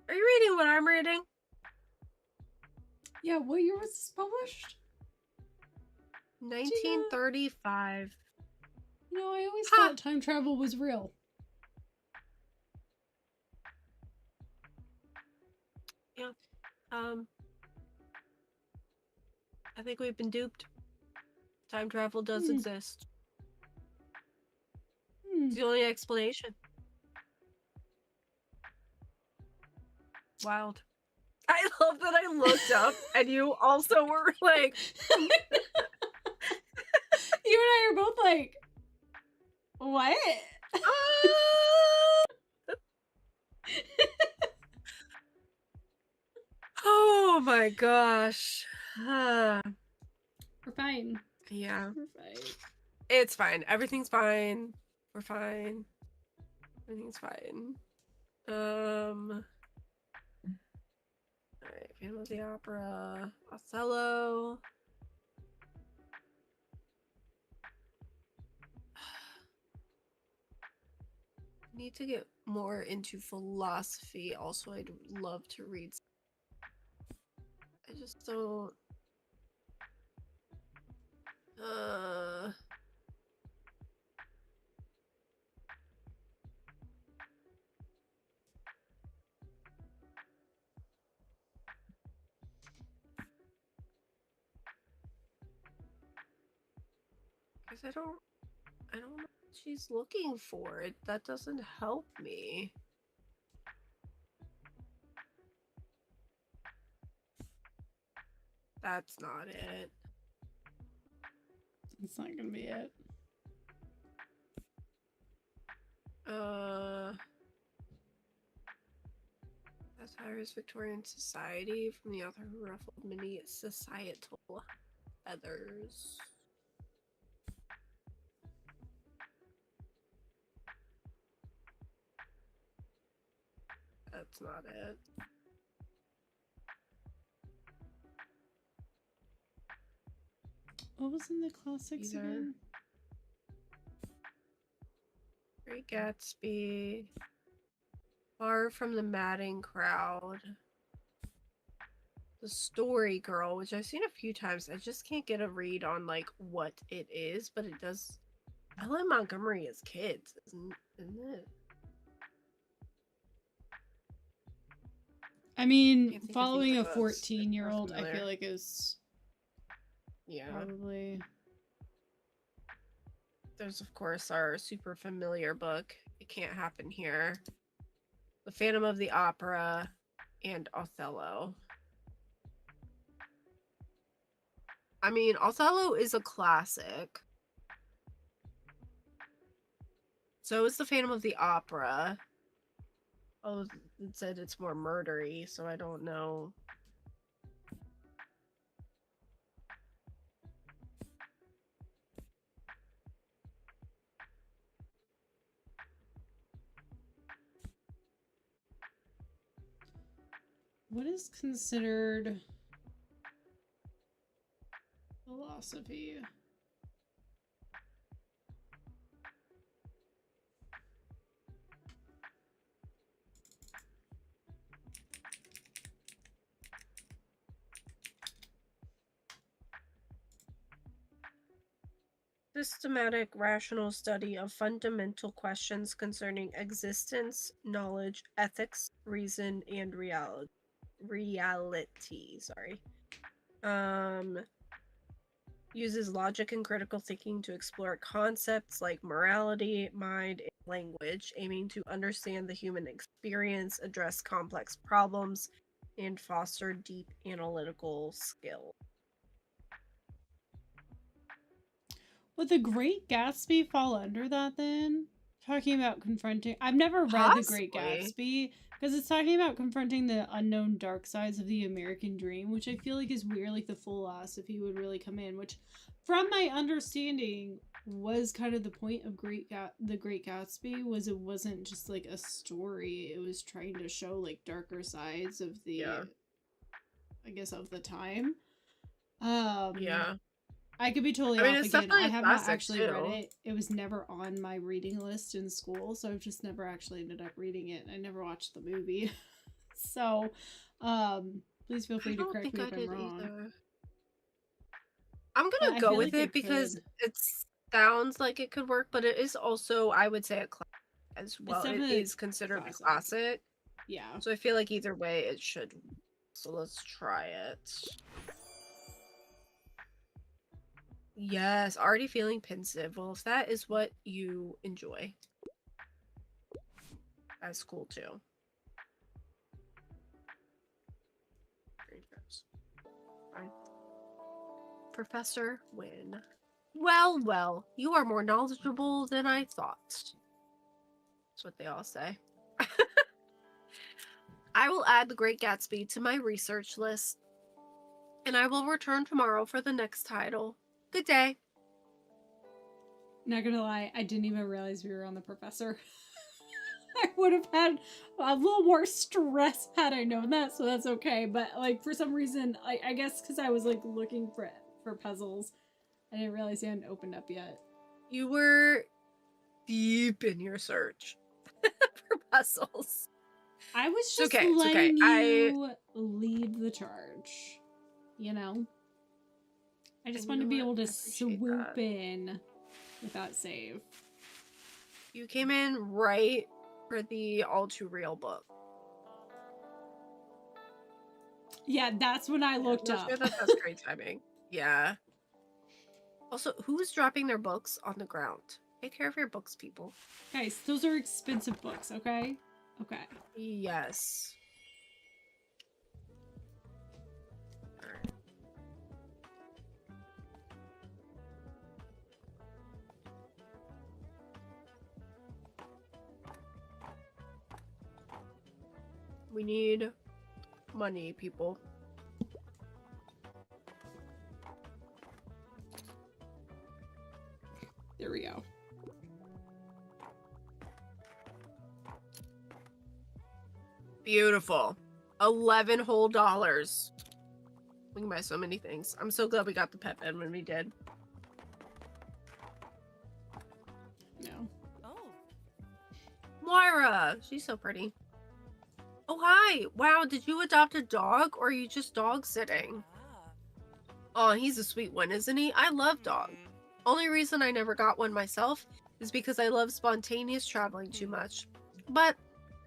Are you reading what I'm reading? Yeah, what year was this published? 1935. You know, I always Ha! thought time travel was real. Yeah. I think we've been duped. Time travel does exist. It's the only explanation. Wild. I love that I looked up and you also were like... You and I are both like, what? Oh my gosh. We're fine. Yeah. We're fine. It's fine. Everything's fine. We're fine. Everything's fine. Alright, Phantom of the Opera. Othello. Need to get more into philosophy. Also, I'd love to read. I just don't. Because I don't know what she's looking for. That doesn't help me. That's not it. It's not gonna be it. Satires Victorian Society from the author who ruffled many societal feathers. That's not it. What was in the classics again? Great Gatsby. Far from the Madding Crowd. The Story Girl, which I've seen a few times. I just can't get a read on like what it is, but it does. Ella Montgomery is kids, isn't it? I mean, Can't think of the following other a books. 14-year-old, I Familiar. feel like is Yeah. probably. There's of course our super familiar book. It Can't Happen Here. The Phantom of the Opera and Othello. I mean, Othello is a classic. So is the Phantom of the Opera. Oh, it said it's more murdery, so I don't know. What is considered philosophy? Systematic rational study of fundamental questions concerning existence, knowledge, ethics, reason, and reality. Uses logic and critical thinking to explore concepts like morality, mind, and language, aiming to understand the human experience, address complex problems, and foster deep analytical skill. Would The Great Gatsby fall under that then? Talking about confronting. I've never read The Great Gatsby because it's talking about confronting the unknown dark sides of the American dream, which I feel like is where like the philosophy would really come in. Which, from my understanding, was kind of the point of The Great Gatsby. Was it wasn't just like a story; it was trying to show like darker sides of the, I guess, of the time. Yeah. I could be totally off again. I have not actually read it. It was never on my reading list in school, so I've just never actually ended up reading it. I never watched the movie. So, please feel I free to don't correct think me I if I'm did wrong. either. I'm But gonna I go feel with like it it because could. it sounds like it could work, but it is also, I would say, a classic as It's well. It definitely is considered a classic. classic, Yeah. so I feel like either way it should. So let's try it. Yes, already feeling pensive. Well, if that is what you enjoy, that's cool too. Fine. Professor Wynne. Well, well, you are more knowledgeable than I thought. That's what they all say. I will add The Great Gatsby to my research list, and I will return tomorrow for the next title. Good day. Not gonna lie, I didn't even realize we were on the professor. I would have had a little more stress had I known that, so that's okay. But like for some reason, I guess because I was like looking for puzzles, I didn't realize they hadn't opened up yet. You were deep in your search for puzzles. I was It's just okay. It's okay. letting you lead the charge. You know? I just And you wanted to know be what? able to I appreciate swoop that. in without save. You came in right for the all too real book. Yeah, that's when I looked I'm not up. sure that that's great timing. Yeah. Also, who's dropping their books on the ground? Take care of your books, people. Guys, those are expensive books, okay? Okay. Yes. Alright. We need money, people. There we go. Beautiful. 11 whole dollars. We can buy so many things. I'm so glad we got the pet bed when we did. No. Oh. Moira! She's so pretty. Oh, hi! Wow, did you adopt a dog or are you just dog sitting? Ah. Oh, he's a sweet one, isn't he? I love dogs. Only reason I never got one myself is because I love spontaneous traveling too much. But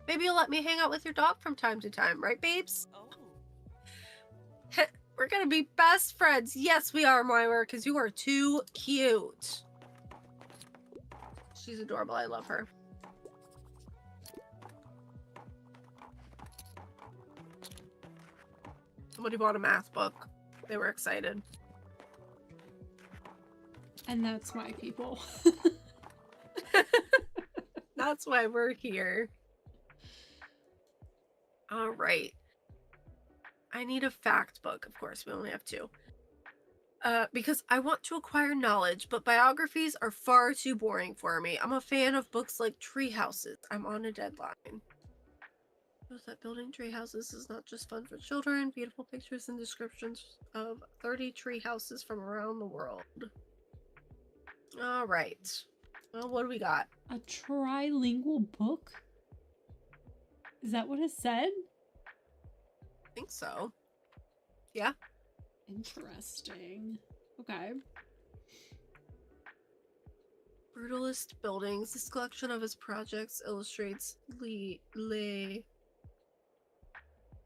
maybe you'll let me hang out with your dog from time to time, right, babes? Oh. We're gonna be best friends. Yes, we are, Moira, because you are too cute. She's adorable. I love her. Somebody bought a math book. They were excited. And that's my people. That's why we're here. All right. I need a fact book. Of course, we only have 2. Because I want to acquire knowledge, but biographies are far too boring for me. I'm a fan of books like tree houses. I'm on a deadline. Shows that building tree houses is not just fun for children. Beautiful pictures and descriptions of 30 tree houses from around the world. All right. Well, what do we got? A trilingual book? Is that what it said? I think so. Yeah. Interesting. Okay. Brutalist buildings. This collection of his projects illustrates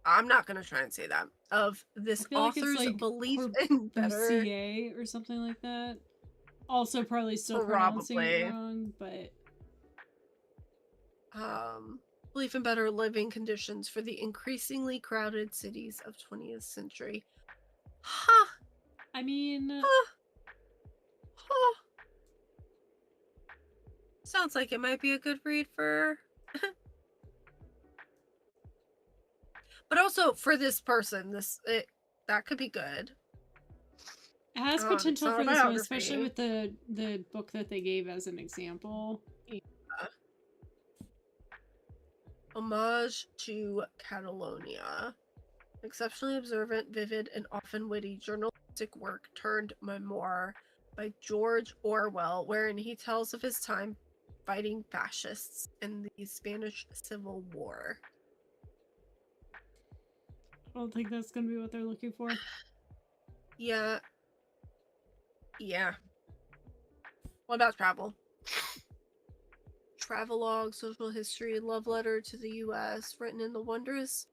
I'm not gonna try and say that. Of this I feel like it's author's like belief in better. Corbusier or something like that. Also, probably still pronouncing Probably. it wrong, but Belief in better living conditions for the increasingly crowded cities of 20th century. Huh. I mean, Huh. Huh. Sounds like it might be a good read for. But also for this person, that could be good. it has It's potential not for a this one, especially biography. with the book that they gave as an example. Yeah. Homage to Catalonia. Exceptionally observant, vivid, and often witty journalistic work turned memoir by George Orwell, wherein he tells of his time fighting fascists in the Spanish Civil War. don't think that's gonna be what they're looking for. Yeah. Yeah. What about travel? Travelogue, social history, love letter to the U.S., written in the wondrous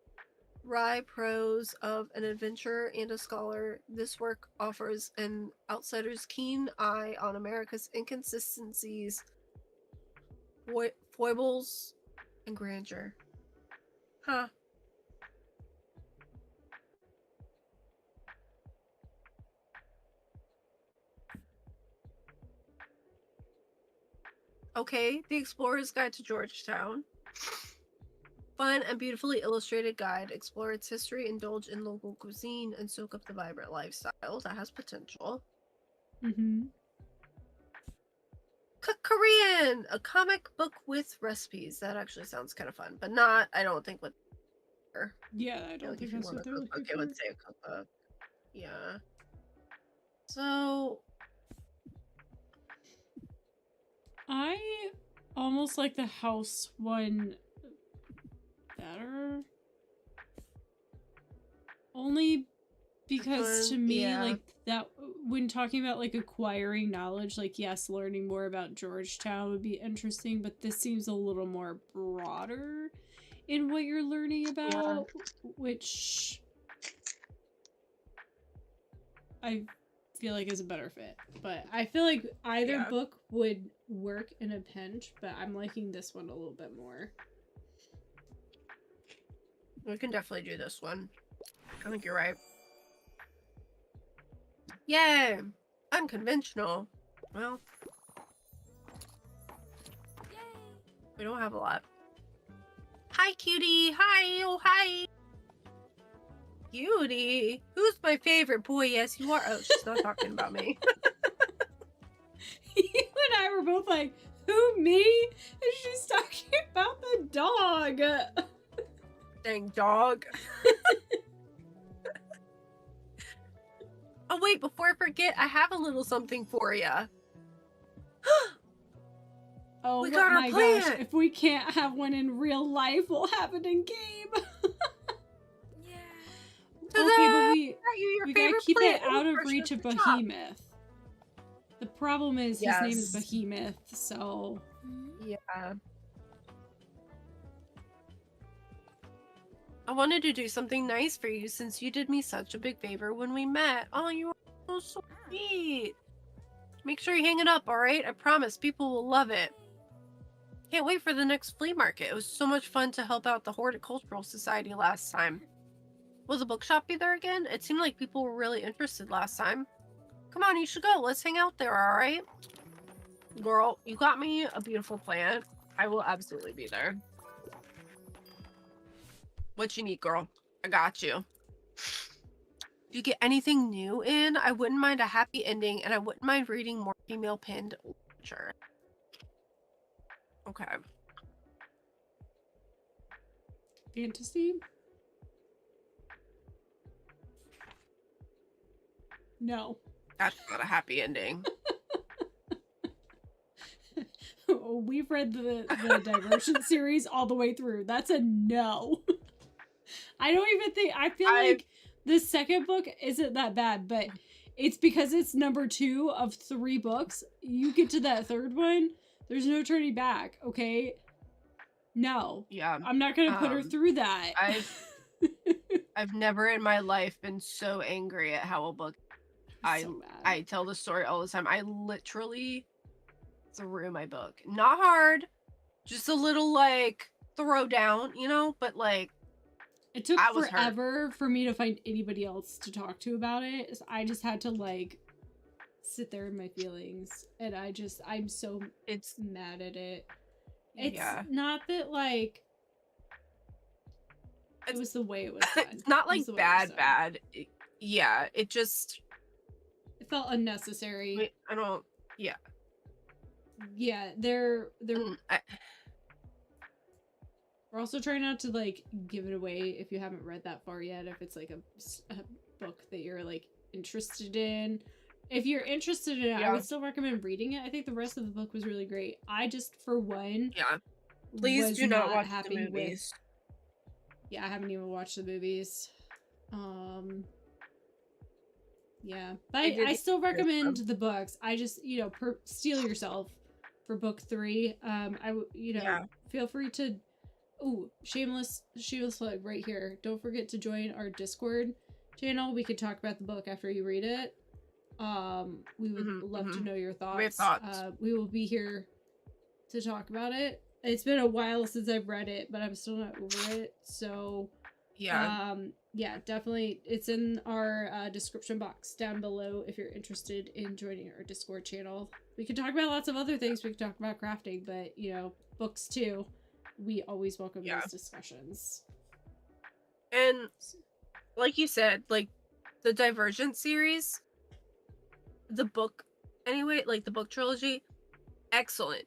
wry prose of an adventurer and a scholar. This work offers an outsider's keen eye on America's inconsistencies, foibles, and grandeur. Huh. Okay, The Explorer's Guide to Georgetown. Fun and beautifully illustrated guide. Explore its history, indulge in local cuisine, and soak up the vibrant lifestyle. That has potential. Mm-hmm. Cook Korean! A comic book with recipes. That actually sounds kind of fun, but not, I don't think, what. Yeah, I don't think that's what they're looking Okay, for. let's say a cookbook. Yeah. So. I almost like the house one better. Only because to me, Yeah. like, that when talking about like acquiring knowledge, like, yes, learning more about Georgetown would be interesting, but this seems a little more broader in what you're learning about, which I feel like is a better fit. But I feel like either book would work in a pinch, but I'm liking this one a little bit more. We can definitely do this one. I think you're right. Yay! Unconventional. Well, we don't have a lot. Hi, cutie. Hi. Oh, hi. Cutie. Who's my favorite boy? Yes, you are. Oh, she's not talking about me. You and I were both like, who, me? And she's talking about the dog. Dang dog. Oh, wait, before I forget, I have a little something for you. Oh, we got our my plant. gosh. If we can't have one in real life, we'll have it in game. Ta-da! Okay, but we gotta keep plant. it out of reach of Behemoth. The problem is his name is Behemoth, so... Yeah. I wanted to do something nice for you since you did me such a big favor when we met. Oh, you are so sweet. Make sure you hang it up, alright? I promise people will love it. Can't wait for the next flea market. It was so much fun to help out the Horticultural Society last time. Will the bookshop be there again? It seemed like people were really interested last time. Come on, you should go. Let's hang out there, alright? Girl, you got me a beautiful plant. I will absolutely be there. What you need, girl? I got you. Do you get anything new in? I wouldn't mind a happy ending, and I wouldn't mind reading more female-pinned literature. Okay. Fantasy? No. That's not a happy ending. We've read the Diversion series all the way through. That's a no. I don't even think... I feel like the second book isn't that bad, but it's because it's number 2 of 3 books. You get to that third one, there's no turning back, okay? No. Yeah. I'm not gonna put her through that. I've never in my life been so angry at how a book... I tell the story all the time. I literally threw my book. Not hard. Just a little, like, throw down, you know? But, like... It took forever for me to find anybody else to talk to about it. So I just had to, like, sit there in my feelings. And I'm so mad at it. It's not that, like... It was the way it was done. It's not, like, bad. Yeah, it just... It felt unnecessary. Wait, I don't... Yeah. Yeah, they're... We're also trying not to, like, give it away if you haven't read that far yet, if it's, like, a book that you're, like, interested in. If you're interested in it, I would still recommend reading it. I think the rest of the book was really great. I just, for one... Yeah. Please do not watch the movies. Yeah, I haven't even watched the movies. Yeah, but I I did still hear recommend some. the books. I just, steel yourself for book 3. Yeah. Feel free to. Ooh, shameless plug right here. Don't forget to join our Discord channel. We could talk about the book after you read it. We would Mm-hmm, love to mm-hmm. know your We have thoughts. thoughts. We will be here to talk about it. It's been a while since I've read it, but I'm still not over it. So, Yeah. yeah, definitely. It's in our description box down below if you're interested in joining our Discord channel. We could talk about lots of other things. We could talk about crafting, but books too. We always welcome Yeah. those discussions. And like you said, like the Divergent series, the book anyway, like the book trilogy, excellent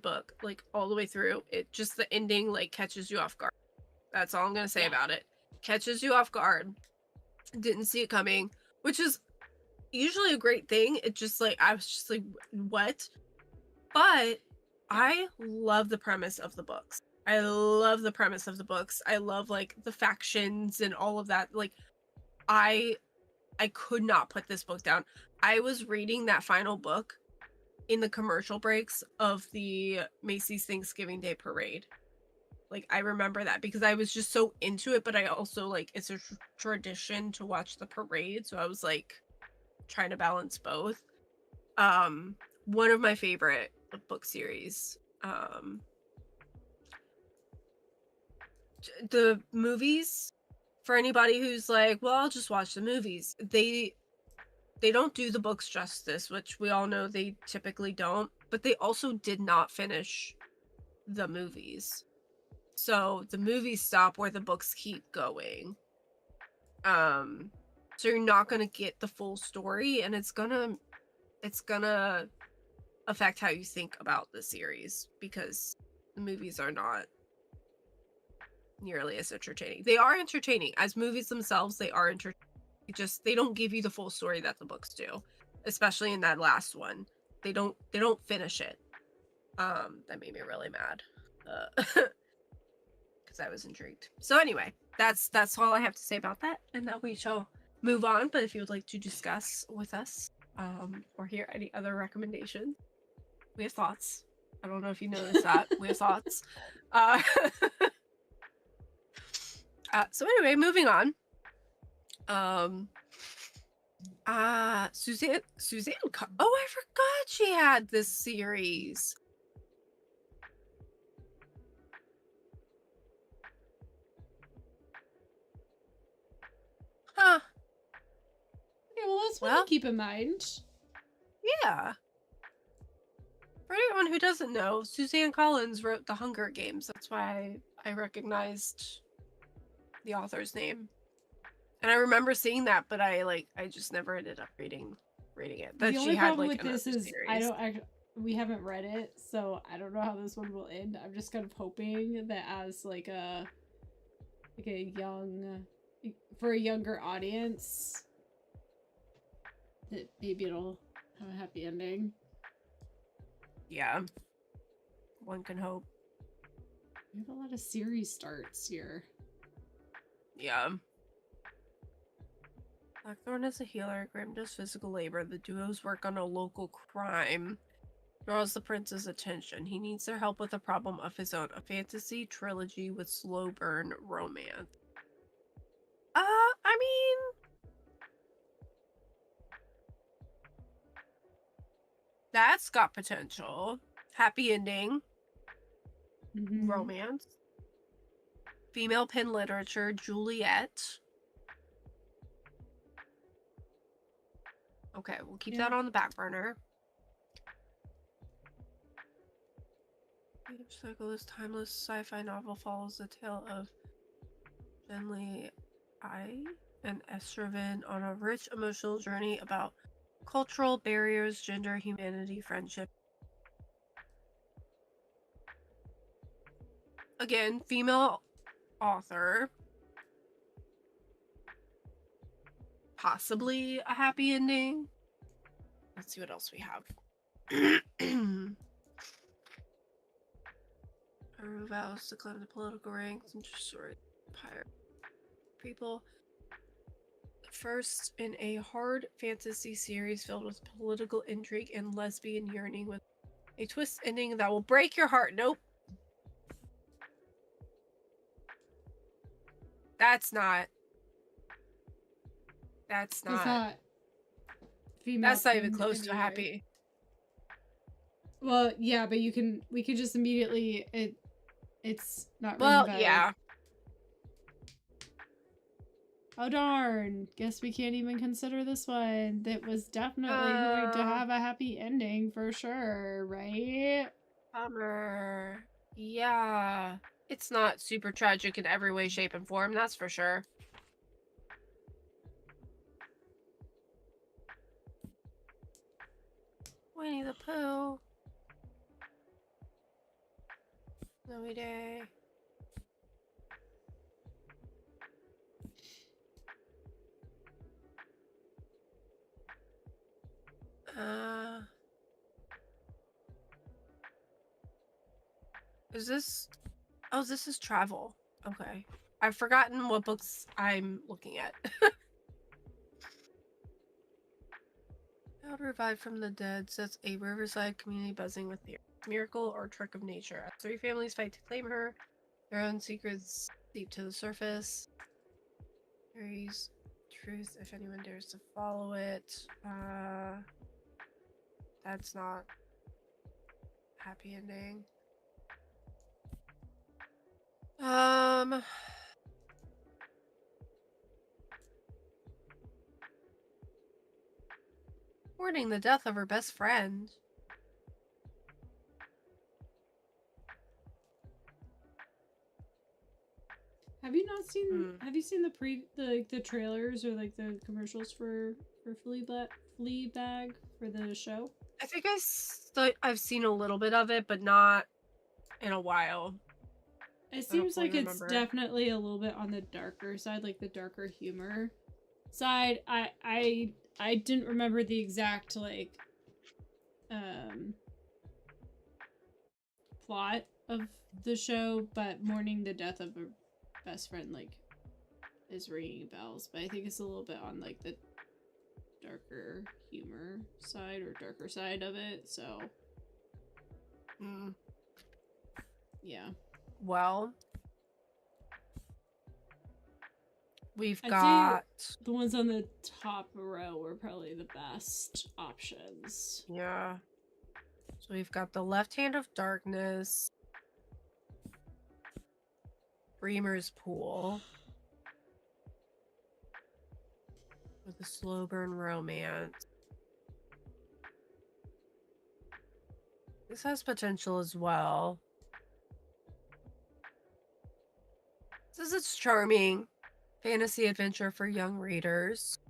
book, like all the way through. It just the ending like catches you off guard. That's all I'm gonna say Yeah. about it. Catches you off guard. Didn't see it coming, which is usually a great thing. It just like I was just like, what? But I love the premise of the books. I love the premise of the books. I love like the factions and all of that. Like I could not put this book down. I was reading that final book in the commercial breaks of the Macy's Thanksgiving Day parade. Like I remember that because I was just so into it, but I also like it's a tradition to watch the parade, so I was like trying to balance both. One of my favorite book series. The movies, for anybody who's like, well, I'll just watch the movies. They don't do the books justice, which we all know they typically don't, but they also did not finish the movies. So the movies stop where the books keep going. So you're not going to get the full story, and it's going to affect how you think about the series because the movies are not nearly as entertaining. They are entertaining as movies themselves. They are entertaining. They don't give you the full story that the books do, especially in that last one. They don't finish it. That made me really mad because I was intrigued. So anyway, that's all I have to say about that, and now we shall move on. But if you would like to discuss with us, or hear any other recommendations, we have thoughts. I don't know if you noticed that we have thoughts. Uh, so anyway, moving on. Suzanne. Oh, I forgot she had this series. Huh. Okay, well, that's one Well, to keep in mind. yeah. For anyone who doesn't know, Suzanne Collins wrote The Hunger Games. That's why I recognized the author's name. And I remember seeing that, but I just never ended up reading it. That The she only had problem like with another this is series. we haven't read it, so I don't know how this one will end. I'm just kind of hoping that as like a young for a younger audience that maybe it'll have a happy ending. Yeah. One can hope. We have a lot of series starts here. Yeah. Blackthorn is a healer, Grim does physical labor. The duos work on a local crime. Draws the prince's attention. He needs their help with a problem of his own. A fantasy trilogy with slow burn romance. I mean, that's got potential. Happy ending. Romance. Female pen literature. Juliet. Okay, we'll keep that on the back burner. Each cycle, this timeless sci-fi novel follows the tale of Genly I and Estraven on a rich emotional journey about cultural barriers, gender, humanity, friendship. Again, female author. Possibly a happy ending. Let's see what else we have. Her vows to climb the political ranks and destroy pirate people. first in a hard fantasy series filled with political intrigue and lesbian yearning with a twist ending that will break your heart. Nope. That's not. That's It's not. not female. That's not even themed close to anyway. happy. Well, yeah, but we could just immediately it's not written Well, by. yeah. Oh darn! Guess we can't even consider this one. That was definitely going to have a happy ending for sure, right? Bummer. Yeah. It's not super tragic in every way, shape, and form, that's for sure. Winnie the Pooh. Snowy day. Is this... Oh, this is travel. Okay. I've forgotten what books I'm looking at. How to revive from the dead sets a riverside community buzzing with the miracle or trick of nature. As 3 families fight to claim her, their own secrets seep to the surface. Carries truth if anyone dares to follow it. That's not happy ending. Mourning the death of her best friend. Have you not seen? Have you seen the trailers or like the commercials for Fleabag for the show? I think I've seen a little bit of it, but not in a while. It seems like it's definitely a little bit on the darker side, like the darker humor side. I didn't remember the exact like plot of the show, but mourning the death of a best friend like is ringing bells. But I think it's a little bit on like the darker humor side or darker side of it. So yeah. Well, we've I'd got say the ones on the top row were probably the best options. Yeah. So we've got the Left Hand of Darkness, Bremer's Pool, with a slow burn romance. This has potential as well. This is charming fantasy adventure for young readers.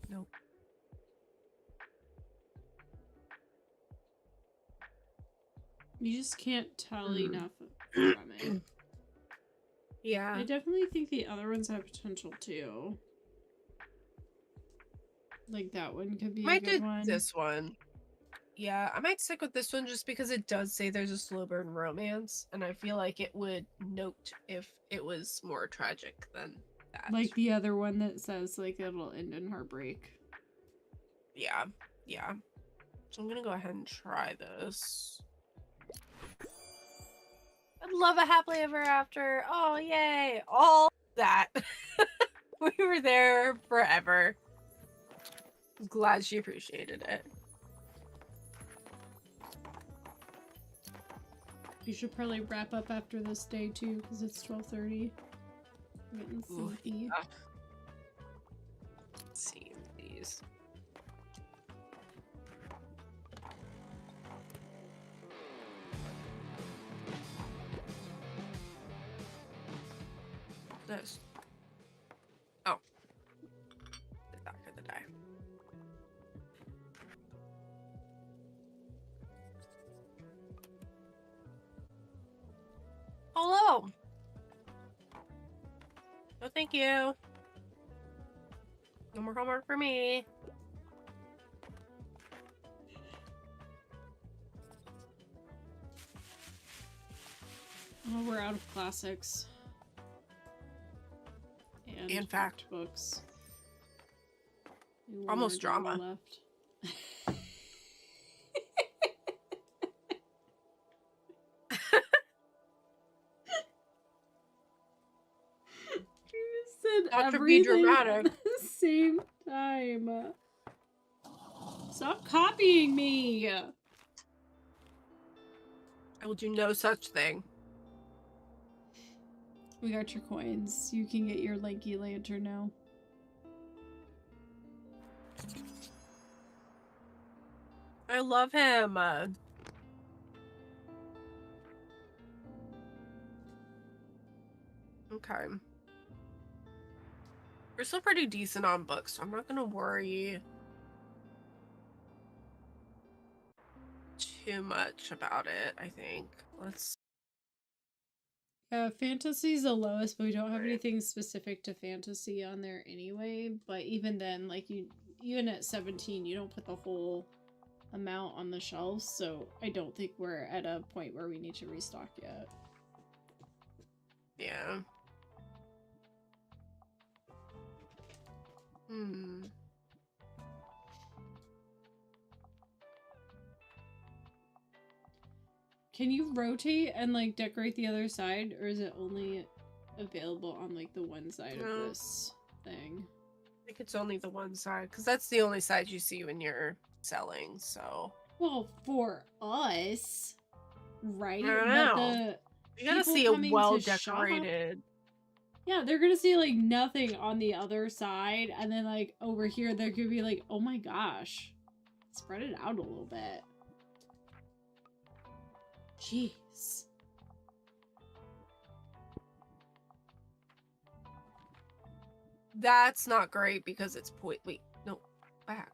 Nope. You just can't tell enough from it. Yeah. I definitely think the other ones have potential too. Like that one could be a good one. This one. Yeah, I might stick with this one just because it does say there's a slow burn romance, and I feel like it would note if it was more tragic than that. Like the other one that says like it'll end in heartbreak. Yeah, yeah. So I'm gonna go ahead and try this. I'd love a happily ever after. Oh, yay. All that. We were there forever. Glad she appreciated it. You should probably wrap up after this day too, because it's 12:30. I'm getting sleepy. Let's see these. This. Oh. Did that for the day. Hello. No, thank you. No more homework for me. Oh, we're out of classics. And fact. Books. Almost drama. Left. You said Not to be everything dramatic. at the same time. Stop copying me. I will do no such thing. We got your coins. You can get your lanky lantern now. I love him. Okay. We're still pretty decent on books, so I'm not gonna worry too much about it, I think. Let's... Fantasy's the lowest, but we don't have anything specific to fantasy on there anyway. But even then, like, even at 17, you don't put the whole amount on the shelves, so I don't think we're at a point where we need to restock yet. Yeah. Can you rotate and, like, decorate the other side, or is it only available on, like, the one side of this thing? I think it's only the one side, because that's the only side you see when you're selling, so... Well, for us, right? I don't know. You gotta see a well-decorated... Yeah, they're gonna see, like, nothing on the other side, and then, like, over here, they're gonna be like, oh my gosh. Spread it out a little bit. Jeez. That's not great because it's wait, no, back.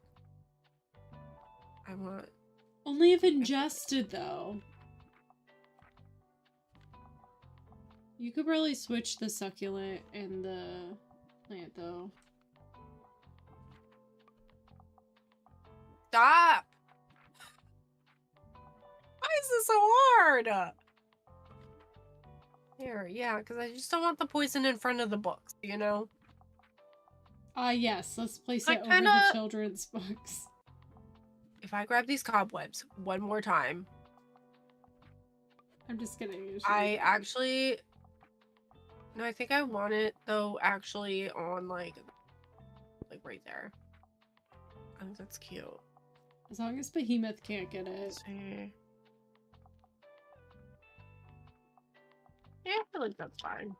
I want... Only if ingested, though. You could probably switch the succulent and the plant, though. Stop! Why is this so hard? Here, yeah, because I just don't want the poison in front of the books, you know? Yes, let's place it over the children's books. If I grab these cobwebs one more time... I'm just kidding. I actually... No, I think I want it, though, actually on, like right there. I think that's cute. As long as Behemoth can't get it. Let's see. Yeah, I feel like that's fine.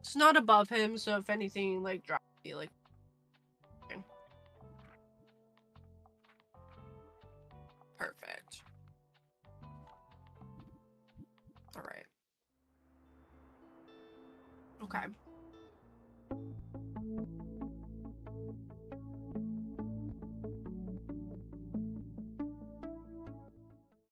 It's not above him, so if anything, like, drops, be like... Okay. Perfect. Alright. Okay.